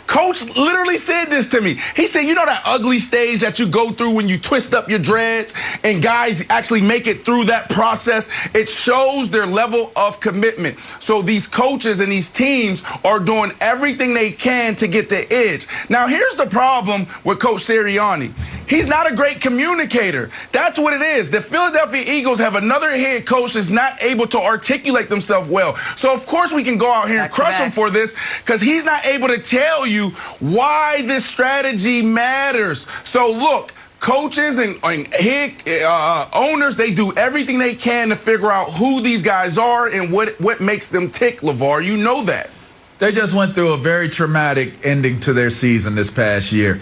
Speaker 3: Coach literally said this to me. He said, you know that ugly stage that you go through when you twist up your dreads and guys actually make it through that process? It shows their level of commitment. So these coaches and these teams are doing everything they can to get the edge. Now, here's the problem with Coach Sirianni. He's not a great communicator. That's what it is. The Philadelphia Eagles have another head coach that's not able to articulate themselves well. So, of course, we can go out here and crush him for this because he's not able to tell you why this strategy matters. So, look, coaches and head owners, they do everything they can to figure out who these guys are and what makes them tick, LeVar. You know that.
Speaker 2: They just went through a very traumatic ending to their season this past year.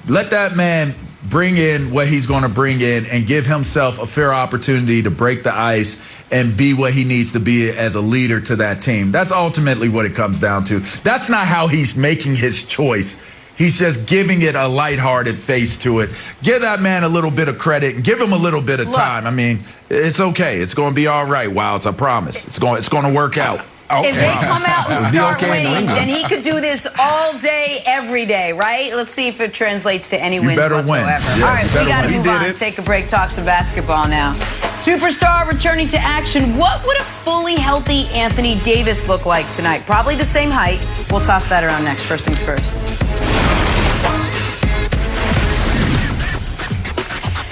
Speaker 2: Let that man bring in what he's going to bring in and give himself a fair opportunity to break the ice and be what he needs to be as a leader to that team. That's ultimately what it comes down to. That's not how he's making his choice. He's just giving it a lighthearted face to it. Give that man a little bit of credit and give him a little bit of time. I mean, it's okay. It's going to be all right, Wilds. I promise. It's going to work out.
Speaker 1: Okay. If they come out and start winning, then he could do this all day, every day, right? Let's see if it translates to any wins whatsoever.
Speaker 2: Yeah,
Speaker 1: all right, we got to move on. Take a break, talk some basketball now. Superstar returning to action. What would a fully healthy Anthony Davis look like tonight? Probably the same height. We'll toss that around next. First things first.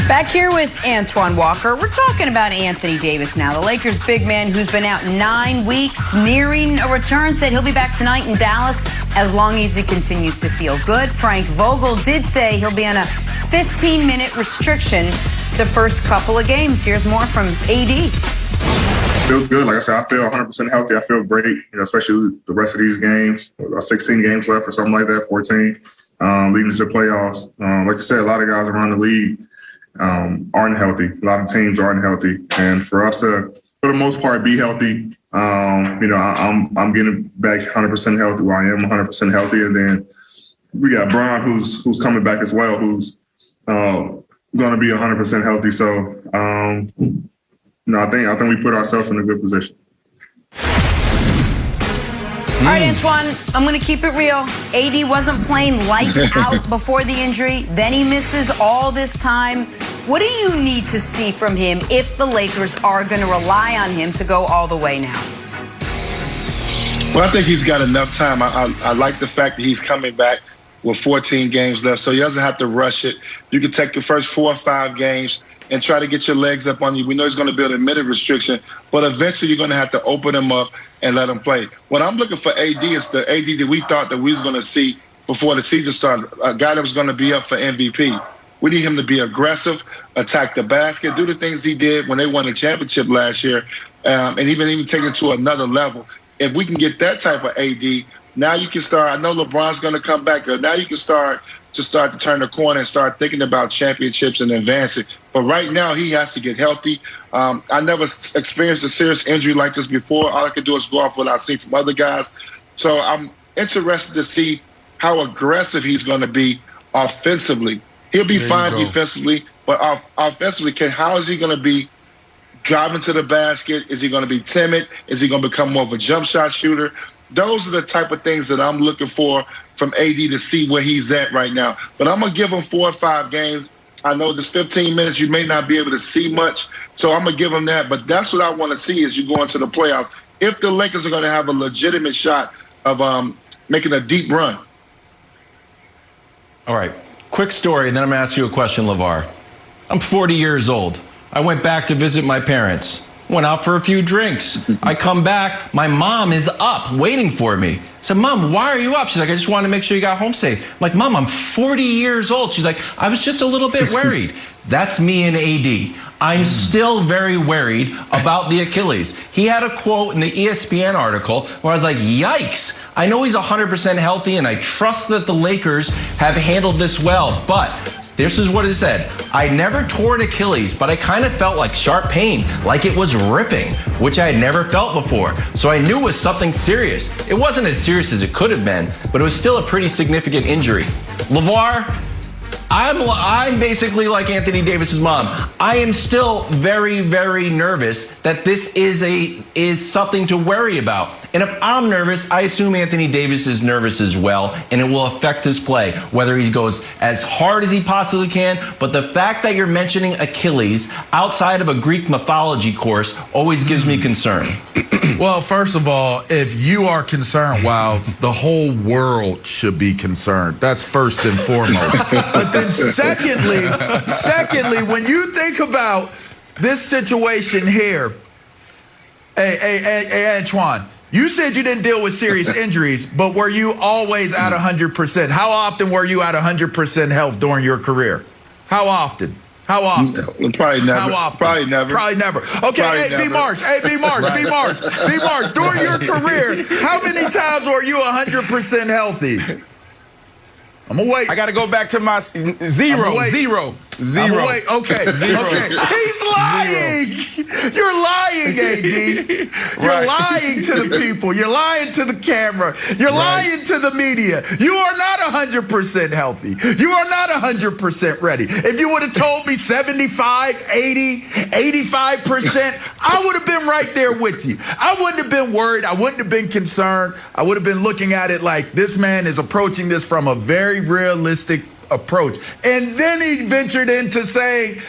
Speaker 1: Back here with Antoine Walker. We're talking about Anthony Davis now. The Lakers big man who's been out 9 weeks, nearing a return, said he'll be back tonight in Dallas as long as he continues to feel good. Frank Vogel did say he'll be on a 15-minute restriction the first couple of games. Here's more from AD.
Speaker 10: Feels good. Like I said, I feel 100% healthy. I feel great, especially the rest of these games. 16 games left or something like that, 14, leading to the playoffs. Like you said, a lot of guys around the league aren't healthy. A lot of teams aren't healthy. And for us to, for the most part, be healthy, I'm getting back 100% healthy. Well, I am 100% healthy. And then we got Bron, who's coming back as well, who's going to be 100% healthy. So, I think we put ourselves in a good position.
Speaker 1: All right, Antoine, I'm going to keep it real. AD wasn't playing lights out before the injury. Then he misses all this time. What do you need to see from him if the Lakers are going to rely on him to go all the way now?
Speaker 8: Well, I think he's got enough time. I like the fact that he's coming back with 14 games left, so he doesn't have to rush it. You can take the first 4 or 5 games and try to get your legs up on you. We know he's going to build a minute restriction, but eventually you're going to have to open him up and let him play. What I'm looking for AD is the AD that we thought that we was going to see before the season started, a guy that was going to be up for MVP. We need him to be aggressive, attack the basket, do the things he did when they won the championship last year, and even take it to another level. If we can get that type of AD, now you can start. I know LeBron's going to come back. Now you can start to turn the corner and start thinking about championships and advancing. But right now, he has to get healthy. I never experienced a serious injury like this before. All I can do is go off what I've seen from other guys. So I'm interested to see how aggressive he's going to be offensively. He'll be fine defensively, but offensively, how is he going to be driving to the basket? Is he going to be timid? Is he going to become more of a jump shot shooter? Those are the type of things that I'm looking for from AD to see where he's at right now. But I'm going to give him 4 or 5 games. I know this 15 minutes you may not be able to see much, so I'm going to give him that. But that's what I want to see as you go into the playoffs. If the Lakers are going to have a legitimate shot of making a deep run.
Speaker 4: All right. Quick story, and then I'm going to ask you a question, LeVar. I'm 40 years old. I went back to visit my parents. Went out for a few drinks. I come back, my mom is up waiting for me. I said, Mom, why are you up? She's like, I just wanted to make sure you got home safe. I'm like, Mom, I'm 40 years old. She's like, I was just a little bit worried. That's me and AD. I'm still very worried about the Achilles. He had a quote in the ESPN article where I was like, yikes. I know he's 100% healthy and I trust that the Lakers have handled this well, but this is what it said. I never tore an Achilles, but I kind of felt like sharp pain, like it was ripping, which I had never felt before. So I knew it was something serious. It wasn't as serious as it could have been, but it was still a pretty significant injury. LeVar, I'm basically like Anthony Davis's mom. I am still very, very nervous that this is something to worry about. And if I'm nervous, I assume Anthony Davis is nervous as well, and it will affect his play, whether he goes as hard as he possibly can. But the fact that you're mentioning Achilles outside of a Greek mythology course always gives me concern.
Speaker 2: Well, first of all, if you are concerned, wow, the whole world should be concerned. That's first and foremost. But then secondly, when you think about this situation here, hey, Antoine, you said you didn't deal with serious injuries, but were you always at 100%? How often were you at 100% health during your career? How often? How often?
Speaker 8: Probably never.
Speaker 2: How often?
Speaker 8: Probably never.
Speaker 2: Probably never. Okay, hey, B-Marsh. During your career, how many times were you 100% healthy? I'm gonna wait.
Speaker 3: I got to go back to my zero.
Speaker 2: Wait. Okay. Okay. He's lying. You're lying, AD. You're lying to the people. You're lying to the camera. You're lying to the media. You are not 100% healthy. You are not 100% ready. If you would have told me 75, 80, 85%, I would have been right there with you. I wouldn't have been worried. I wouldn't have been concerned. I would have been looking at it like this man is approaching this from a very realistic approach. And then he ventured into saying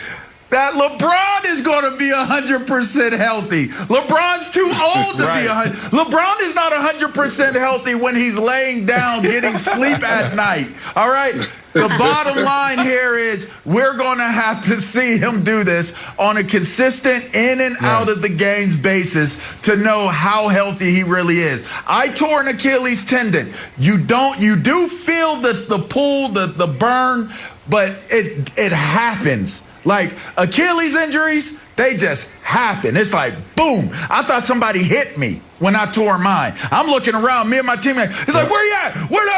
Speaker 2: that LeBron is going to be 100% healthy. LeBron's too old to be 100%. LeBron is not 100% healthy when he's laying down getting sleep at night. All right? The bottom line here is we're going to have to see him do this on a consistent in and out of the games basis to know how healthy he really is. I tore an Achilles tendon. You do feel the pull, the burn, but it happens. Like Achilles injuries, they just happen. It's like, boom. I thought somebody hit me when I tore mine. I'm looking around, me and my teammate. It's like, where you at? Where you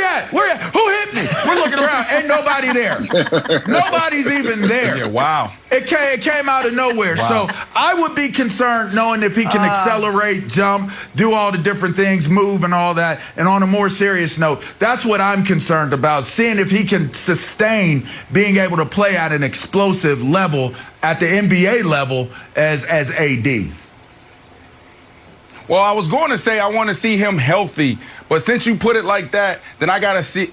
Speaker 2: at? Who hit me? We're looking around. Ain't nobody there. Nobody's even there.
Speaker 3: Yeah, wow.
Speaker 2: It came out of nowhere.
Speaker 3: Wow.
Speaker 2: So I would be concerned knowing if he can accelerate, jump, do all the different things, move and all that. And on a more serious note, that's what I'm concerned about, seeing if he can sustain being able to play at an explosive level at the NBA level as AD.
Speaker 3: Well, I was going to say I want to see him healthy, but since you put it like that, then I gotta say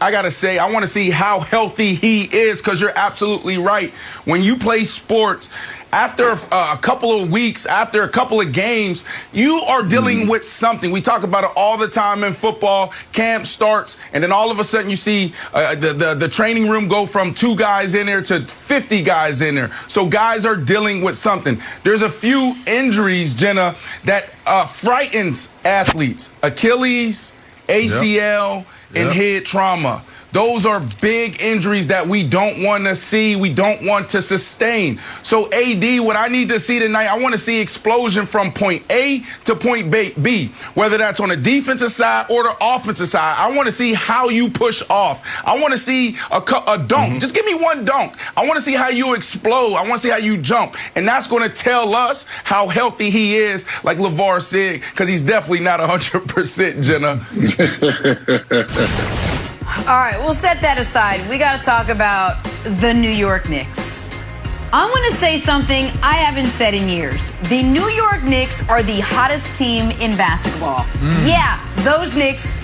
Speaker 3: I want to see how healthy he is, because you're absolutely right. When you play sports, after a couple of weeks, after a couple of games, you are dealing with something. We talk about it all the time in football. Camp starts, and then all of a sudden you see the training room go from 2 guys in there to 50 guys in there. So guys are dealing with something. There's a few injuries, Jenna, that frightens athletes. Achilles, ACL, and head trauma. Those are big injuries that we don't want to see. We don't want to sustain. So, AD, what I need to see tonight, I want to see explosion from point A to point B, whether that's on the defensive side or the offensive side. I want to see how you push off. I want to see a dunk. Just give me one dunk. I want to see how you explode. I want to see how you jump. And that's going to tell us how healthy he is, like LeVar said, because he's definitely not 100%, Jenna.
Speaker 1: All right, we'll set that aside. We got to talk about the New York Knicks. I want to say something I haven't said in years. The New York Knicks are the hottest team in basketball. Yeah, those Knicks,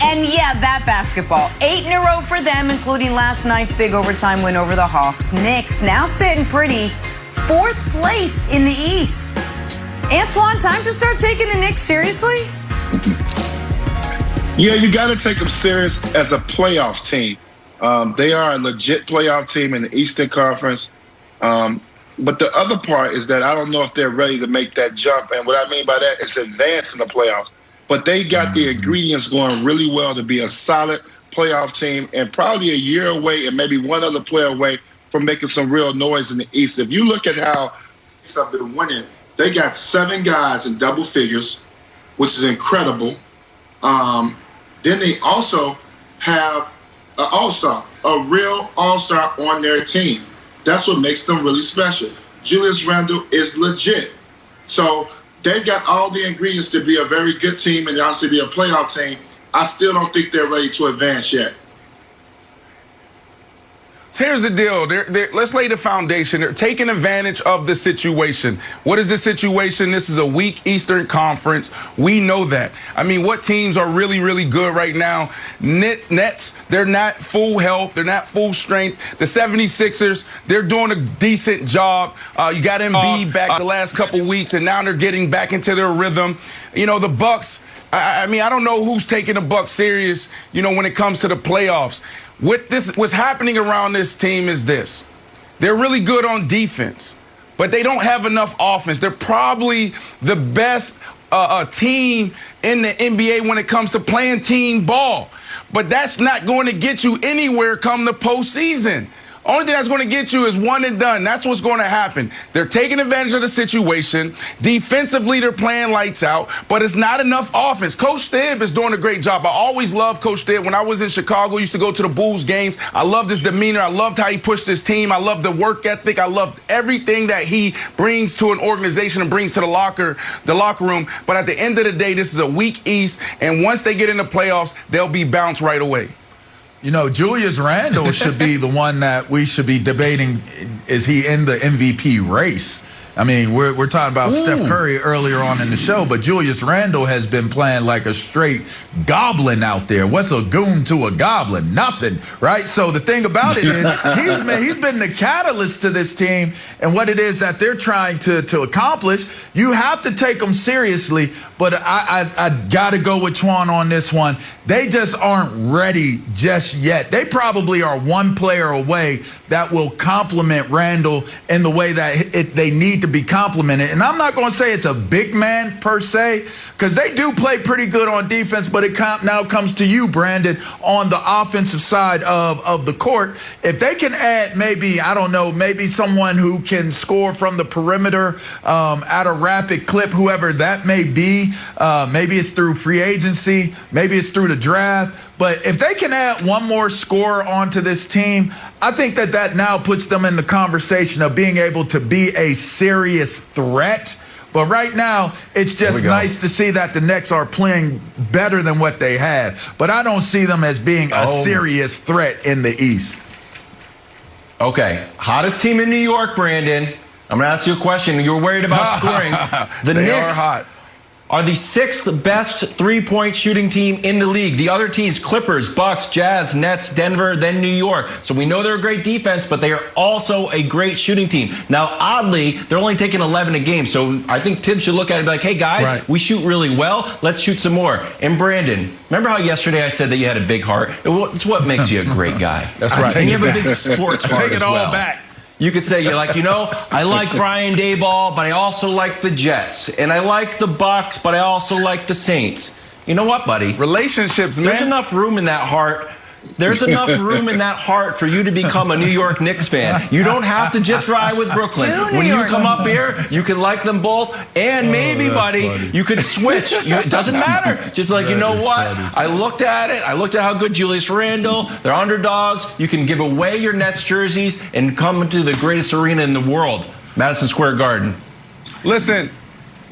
Speaker 1: and yeah, that basketball. 8 in a row for them, including last night's big overtime win over the Hawks. Knicks now sitting pretty, 4th place in the East. Antoine, time to start taking the Knicks seriously?
Speaker 8: Yeah, you got to take them serious as a playoff team. They are a legit playoff team in the Eastern Conference. But the other part is that I don't know if they're ready to make that jump. And what I mean by that is advance in the playoffs. But they got the ingredients going really well to be a solid playoff team and probably a year away and maybe one other player away from making some real noise in the East. If you look at how they've been winning, they got 7 guys in double figures, which is incredible. Then they also have an all-star, a real all-star on their team. That's what makes them really special. Julius Randle is legit. So they've got all the ingredients to be a very good team and also be a playoff team. I still don't think they're ready to advance yet.
Speaker 3: So here's the deal. Let's lay the foundation. They're taking advantage of the situation. What is the situation? This is a weak Eastern Conference. We know that. I mean, what teams are really, really good right now? Nets, they're not full health. They're not full strength. The 76ers, they're doing a decent job. You got Embiid back the last couple weeks, and now they're getting back into their rhythm. You know, the Bucks, I mean, I don't know who's taking the Bucks serious, you know, when it comes to the playoffs. What's happening around this team is this. They're really good on defense, but they don't have enough offense. They're probably the best team in the NBA when it comes to playing team ball. But that's not going to get you anywhere come the postseason. Only thing that's going to get you is one and done. That's what's going to happen. They're taking advantage of the situation. Defensively, they're playing lights out, but it's not enough offense. Coach Thib is doing a great job. I always loved Coach Thib. When I was in Chicago, I used to go to the Bulls games. I loved his demeanor. I loved how he pushed his team. I loved the work ethic. I loved everything that he brings to an organization and brings to the locker room. But at the end of the day, this is a weak East, and once they get in the playoffs, they'll be bounced right away.
Speaker 2: You know, Julius Randle should be the one that we should be debating. Is he in the MVP race? I mean, we're talking about Steph Curry earlier on in the show, but Julius Randle has been playing like a straight goblin out there. What's a goon to a goblin? Nothing, right? So the thing about it is he's been the catalyst to this team and what it is that they're trying to accomplish. You have to take them seriously, but I got to go with Twan on this one. They just aren't ready just yet. They probably are one player away that will complement Randle in the way that they need to be complimented. And I'm not going to say it's a big man per se, because they do play pretty good on defense, but it now comes to you, Brandon, on the offensive side of the court. If they can add maybe, I don't know, maybe someone who can score from the perimeter at a rapid clip, whoever that may be, maybe it's through free agency, maybe it's through the draft. But if they can add one more scorer onto this team, I think that now puts them in the conversation of being able to be a serious threat. But right now, it's just nice to see that the Knicks are playing better than what they have. But I don't see them as being a serious threat in the East.
Speaker 4: Okay, hottest team in New York, Brandon. I'm going to ask you a question. You were worried about scoring. The Knicks are the 6th best three-point shooting team in the league. The other teams, Clippers, Bucks, Jazz, Nets, Denver, then New York. So we know they're a great defense, but they are also a great shooting team. Now, oddly, they're only taking 11 a game. So I think Tim should look at it and be like, hey, guys, we shoot really well. Let's shoot some more. And Brandon, remember how yesterday I said that you had a big heart? It's what makes you a great guy.
Speaker 2: That's right.
Speaker 4: And you have a big sports heart
Speaker 2: take it
Speaker 4: as
Speaker 2: all
Speaker 4: well.
Speaker 2: back.
Speaker 4: You could say, you're like, I like Brian Daboll, but I also like the Jets. And I like the Bucks, but I also like the Saints. You know what, buddy?
Speaker 3: Relationships, man.
Speaker 4: There's enough room in that heart. There's enough room in that heart for you to become a New York Knicks fan. You don't have to just ride with Brooklyn. When you come up here, you can like them both. And maybe, buddy, you could switch. It doesn't matter. Just be like, you know what? I looked at it. I looked at how good Julius Randle, they're underdogs. You can give away your Nets jerseys and come into the greatest arena in the world, Madison Square Garden.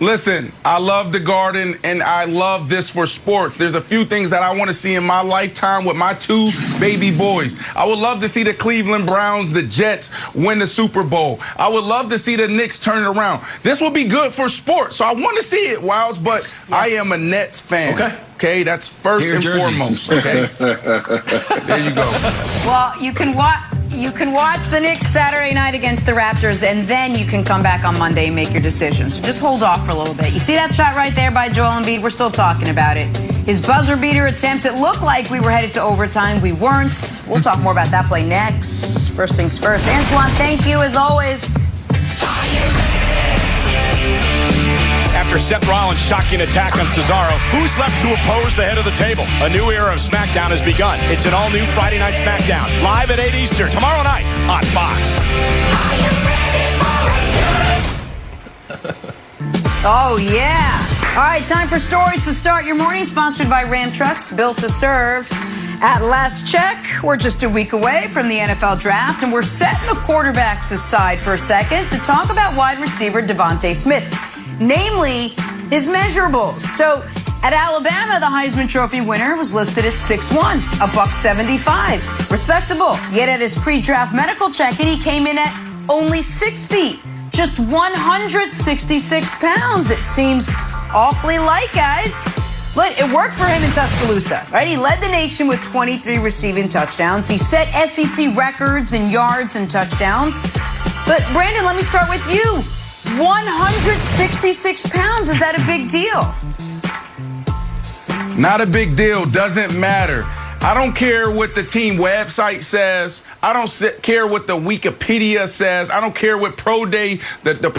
Speaker 3: Listen, I love the Garden, and I love this for sports. There's a few things that I want to see in my lifetime with my 2 baby boys. I would love to see the Cleveland Browns, the Jets, win the Super Bowl. I would love to see the Knicks turn it around. This will be good for sports, so I want to see it, Wilds, but I am a Nets fan. Okay, that's first and foremost. Okay, there you go.
Speaker 1: Well, you can watch the Knicks Saturday night against the Raptors, and then you can come back on Monday and make your decision. So just hold off for a little bit. You see that shot right there by Joel Embiid? We're still talking about it. His buzzer beater attempt, it looked like we were headed to overtime. We weren't. We'll talk more about that play next. First things first. Antoine, thank you as always.
Speaker 11: After Seth Rollins' shocking attack on Cesaro, who's left to oppose the head of the table? A new era of SmackDown has begun. It's an all-new Friday Night SmackDown, live at 8 Eastern, tomorrow night on Fox.
Speaker 1: Oh, yeah. All right, time for stories to start your morning. Sponsored by Ram Trucks, built to serve. At last check, we're just a week away from the NFL draft, and we're setting the quarterbacks aside for a second to talk about wide receiver DeVonta Smith, namely his measurables. So at Alabama, the Heisman Trophy winner was listed at 6'1", $175. Respectable. Yet at his pre-draft medical check-in, he came in at only 6 feet, just 166 pounds. It seems awfully light, guys. But it worked for him in Tuscaloosa, right? He led the nation with 23 receiving touchdowns. He set SEC records in yards and touchdowns. But Brandon, let me start with you. 166 pounds, is that a big deal?
Speaker 3: Not a big deal, doesn't matter. I don't care what the team website says. I don't care what the Wikipedia says. I don't care what Pro Day, the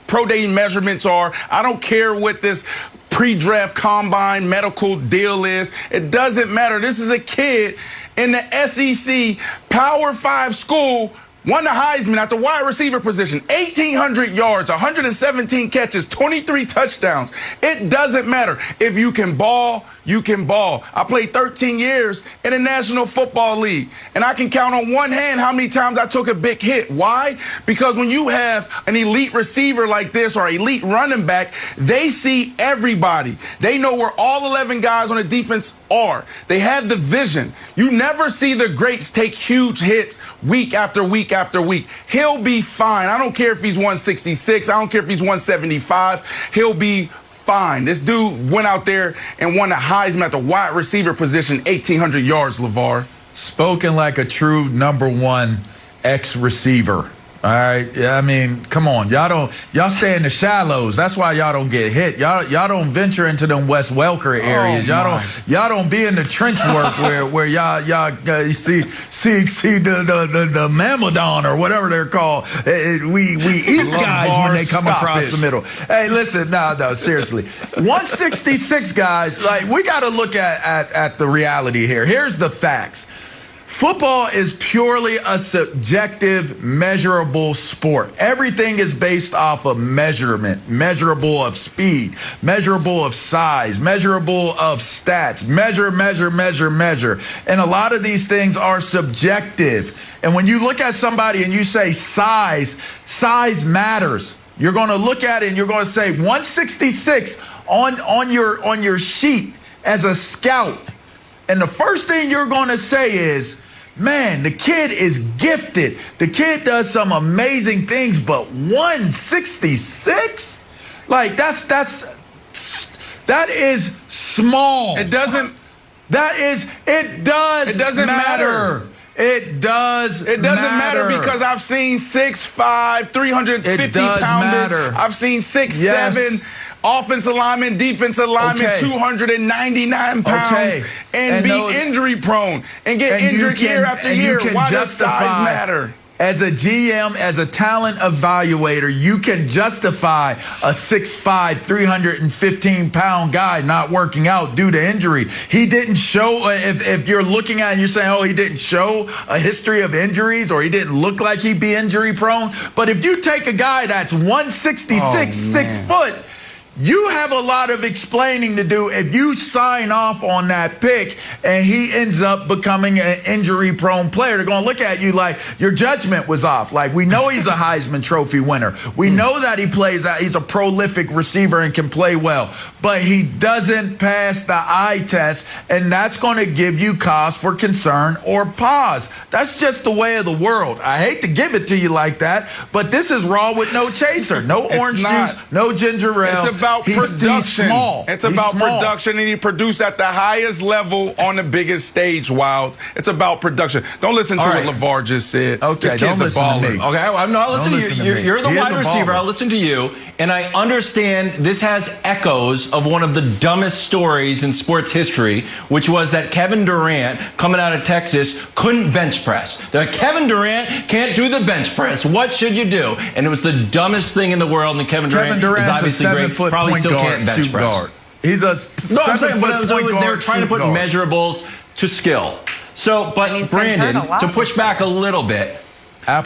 Speaker 3: Pro Day measurements are. I don't care what this pre-draft combine medical deal is. It doesn't matter. This is a kid in the SEC Power 5 school, won the Heisman at the wide receiver position, 1,800 yards, 117 catches, 23 touchdowns. It doesn't matter. If you can ball, you can ball. I played 13 years in the National Football League, and I can count on one hand how many times I took a big hit. Why? Because when you have an elite receiver like this or elite running back, they see everybody. They know where all 11 guys on the defense are. They have the vision. You never see the greats take huge hits week after week after week. He'll be fine. I don't care if he's 166. I don't care if he's 175. He'll be fine. This dude went out there and won the Heisman at the wide receiver position, 1,800 yards, LeVar.
Speaker 2: Spoken like a true number one ex-receiver. All right, yeah, I mean, come on, y'all stay in the shallows. That's why y'all don't get hit. Y'all don't venture into them West Welker areas. Y'all don't be in the trench work where y'all see the Mammodon or whatever they're called. We eat guys when they come across the middle. Hey, listen, no, seriously, 166 guys. Like, we got to look at the reality here. Here's the facts. Football is purely a subjective, measurable sport. Everything is based off of measurement, measurable of speed, measurable of size, measurable of stats, measure. And a lot of these things are subjective. And when you look at somebody and you say size matters. You're going to look at it and you're going to say 166 on your sheet as a scout. And the first thing you're going to say is, man, the kid is gifted. The kid does some amazing things, but 166? Like, that is small.
Speaker 3: It doesn't matter.
Speaker 2: It doesn't matter
Speaker 3: because I've seen 6'5", 350 pounders. I've seen 6'7". Offensive lineman, defensive lineman, 299 pounds, and be injury prone and get injured year after year. Why does size matter?
Speaker 2: As a GM, as a talent evaluator, you can justify a 6'5", 315-pound guy not working out due to injury. He didn't show, if you're looking at it and you're saying, oh, he didn't show a history of injuries or he didn't look like he'd be injury prone. But if you take a guy that's 166, 6 foot, you have a lot of explaining to do if you sign off on that pick and he ends up becoming an injury-prone player. They're going to look at you like your judgment was off. Like, we know he's a Heisman Trophy winner. We know that he's a prolific receiver and can play well. But he doesn't pass the eye test, and that's going to give you cause for concern or pause. That's just the way of the world. I hate to give it to you like that, but this is raw with no chaser. No orange juice, no ginger ale.
Speaker 3: about production.
Speaker 2: He's small.
Speaker 3: It's about production, and he produced at the highest level on the biggest stage, Wilds. It's about production. Don't listen to what LeVar just said.
Speaker 2: Okay,
Speaker 3: this kid's
Speaker 2: don't listen
Speaker 3: a baller.
Speaker 2: to me.
Speaker 4: Okay, I'm not listening to you. You're the wide receiver.
Speaker 2: Baller.
Speaker 4: I'll listen to you. And I understand this has echoes of one of the dumbest stories in sports history, which was that Kevin Durant, coming out of Texas, couldn't bench press. That Kevin Durant can't do the bench press. What should you do? And it was the dumbest thing in the world. And Kevin Durant is obviously great. Probably still can't bench press.
Speaker 2: Guard. He's a 7-foot point guard.
Speaker 4: They're trying to put measurables to skill. So, but Brandon, to push back a little bit,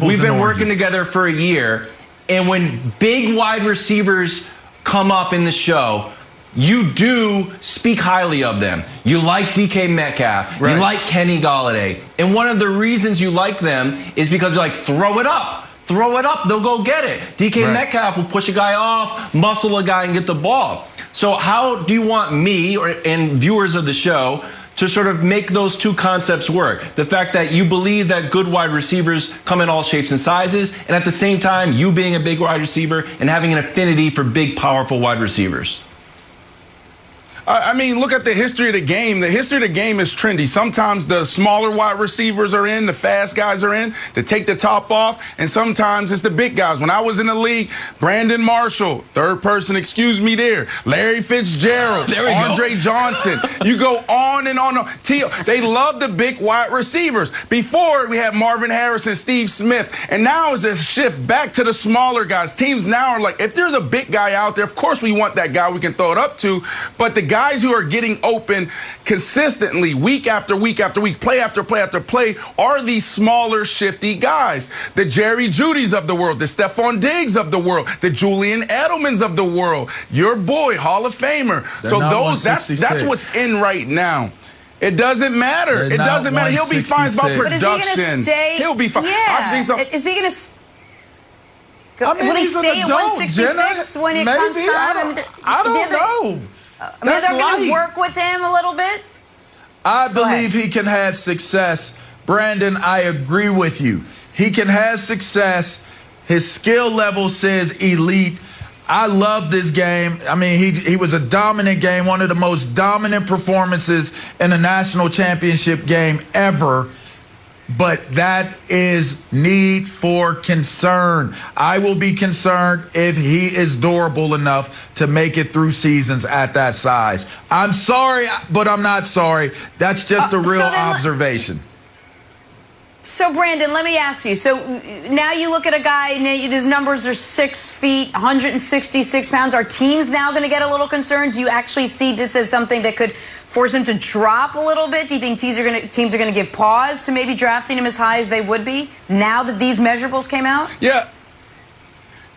Speaker 4: we've been working together for a year. And when big wide receivers come up in the show, you do speak highly of them. You like DK Metcalf. Right. You like Kenny Golladay. And one of the reasons you like them is because you're like, throw it up. Throw it up. They'll go get it. DK Metcalf will push a guy off, muscle a guy, and get the ball. So how do you want me and viewers of the show to sort of make those two concepts work? The fact that you believe that good wide receivers come in all shapes and sizes, and at the same time, you being a big wide receiver and having an affinity for big, powerful wide receivers.
Speaker 3: I mean, look at the history of the game. The history of the game is trendy. Sometimes the smaller wide receivers are in, the fast guys are in to take the top off, and sometimes it's the big guys. When I was in the league, Brandon Marshall, third person, excuse me there, Larry Fitzgerald, Andre Johnson. You go on and on. They love the big wide receivers. Before, we had Marvin Harrison, Steve Smith, and now it's this shift back to the smaller guys. Teams now are like, if there's a big guy out there, of course we want that guy we can throw it up to, but the guys who are getting open consistently week after week after week, play after play after play, are these smaller, shifty guys. The Jerry Judys of the world, the Stephon Diggs of the world, the Julian Edelmans of the world, your boy, Hall of Famer. So that's what's in right now. It doesn't matter. It doesn't matter. He'll be fine. It's about production.
Speaker 1: But is he going to stay?
Speaker 3: He'll be fine.
Speaker 1: Yeah. Is he going to... Will he stay at 166 when it comes time?
Speaker 2: I don't know.
Speaker 1: They're going to work with him a little bit?
Speaker 2: I believe he can have success. Brandon, I agree with you. He can have success. His skill level says elite. I love this game. I mean, he was a dominant game, one of the most dominant performances in a national championship game ever. But that is need for concern. I will be concerned if he is durable enough to make it through seasons at that size. I'm sorry, but I'm not sorry. That's just a real observation.
Speaker 1: So, Brandon, let me ask you. So now you look at a guy, his numbers are 6 feet, 166 pounds. Are teams now going to get a little concerned? Do you actually see this as something that could force him to drop a little bit? Do you think teams are going to give pause to maybe drafting him as high as they would be now that these measurables came out?
Speaker 3: Yeah,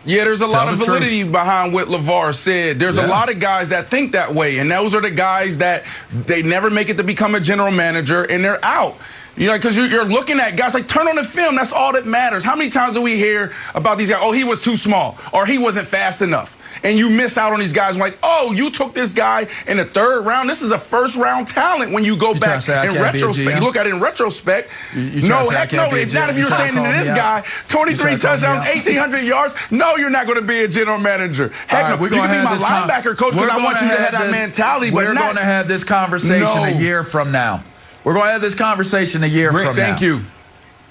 Speaker 3: there's a lot of validity behind what LeVar said. There's a lot of guys that think that way, and those are the guys that they never make it to become a general manager, and they're out. You know, because you're looking at guys like, turn on the film. That's all that matters. How many times do we hear about these guys? Oh, he was too small, or he wasn't fast enough. And you miss out on these guys like, oh, you took this guy in the third round. This is a first-round talent when you go back in retrospect. You look at it in retrospect. No, heck no. If not, if you're saying to this guy, 23 touchdowns, 1,800 yards, no, you're not going to be a general manager. Heck no. You can be my linebacker coach because I want you to have that mentality.
Speaker 2: We're going to have this conversation a year from now. We're going to have this conversation a year from now.
Speaker 3: Thank you.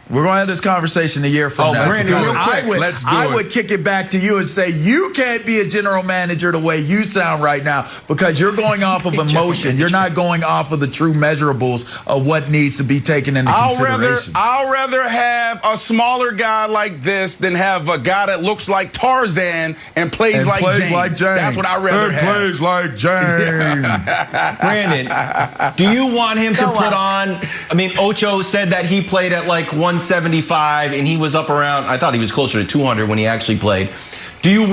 Speaker 2: We're going to have this conversation a year from now.
Speaker 3: Brandon, real quick,
Speaker 2: I would kick it back to you and say, you can't be a general manager the way you sound right now because you're going off of emotion. You're not going off of the true measurables of what needs to be taken into consideration.
Speaker 3: I'll rather have a smaller guy like this than have a guy that looks like Tarzan and plays like James. That's what I'd rather have.
Speaker 2: Plays like James.
Speaker 4: Brandon, do you want him to put on, I mean, Ocho said that he played at like 175 and he was up around, I thought he was closer to 200 when he actually played. Do you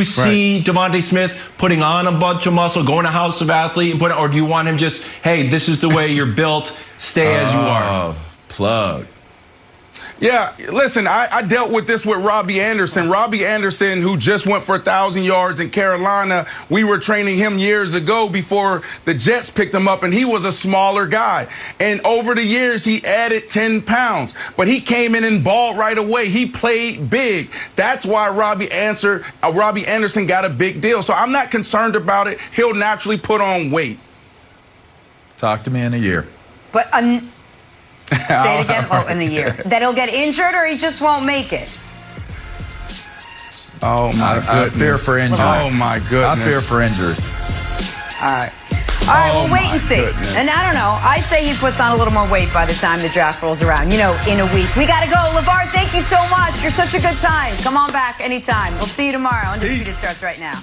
Speaker 4: see DeVonta Smith putting on a bunch of muscle, going to House of Athlete, or do you want him just, hey, this is the way you're built, stay as you are?
Speaker 2: Plug.
Speaker 3: Yeah, listen, I dealt with this with Robbie Anderson. Robbie Anderson, who just went for 1,000 yards in Carolina, we were training him years ago before the Jets picked him up, and he was a smaller guy. And over the years, he added 10 pounds. But he came in and balled right away. He played big. That's why Robbie Anderson got a big deal. So I'm not concerned about it. He'll naturally put on weight.
Speaker 2: Talk to me in a year.
Speaker 1: But say it again. Oh, in a year. That he'll get injured or he just won't make it?
Speaker 3: Oh, my goodness.
Speaker 2: I fear for injury.
Speaker 3: Oh, my goodness.
Speaker 2: I fear for injury.
Speaker 1: All right. All right, we'll wait and see.
Speaker 3: Goodness.
Speaker 1: And I don't know. I say he puts on a little more weight by the time the draft rolls around, in a week. We got to go. LeVar, thank you so much. You're such a good time. Come on back anytime. We'll see you tomorrow. Undisputed starts right now.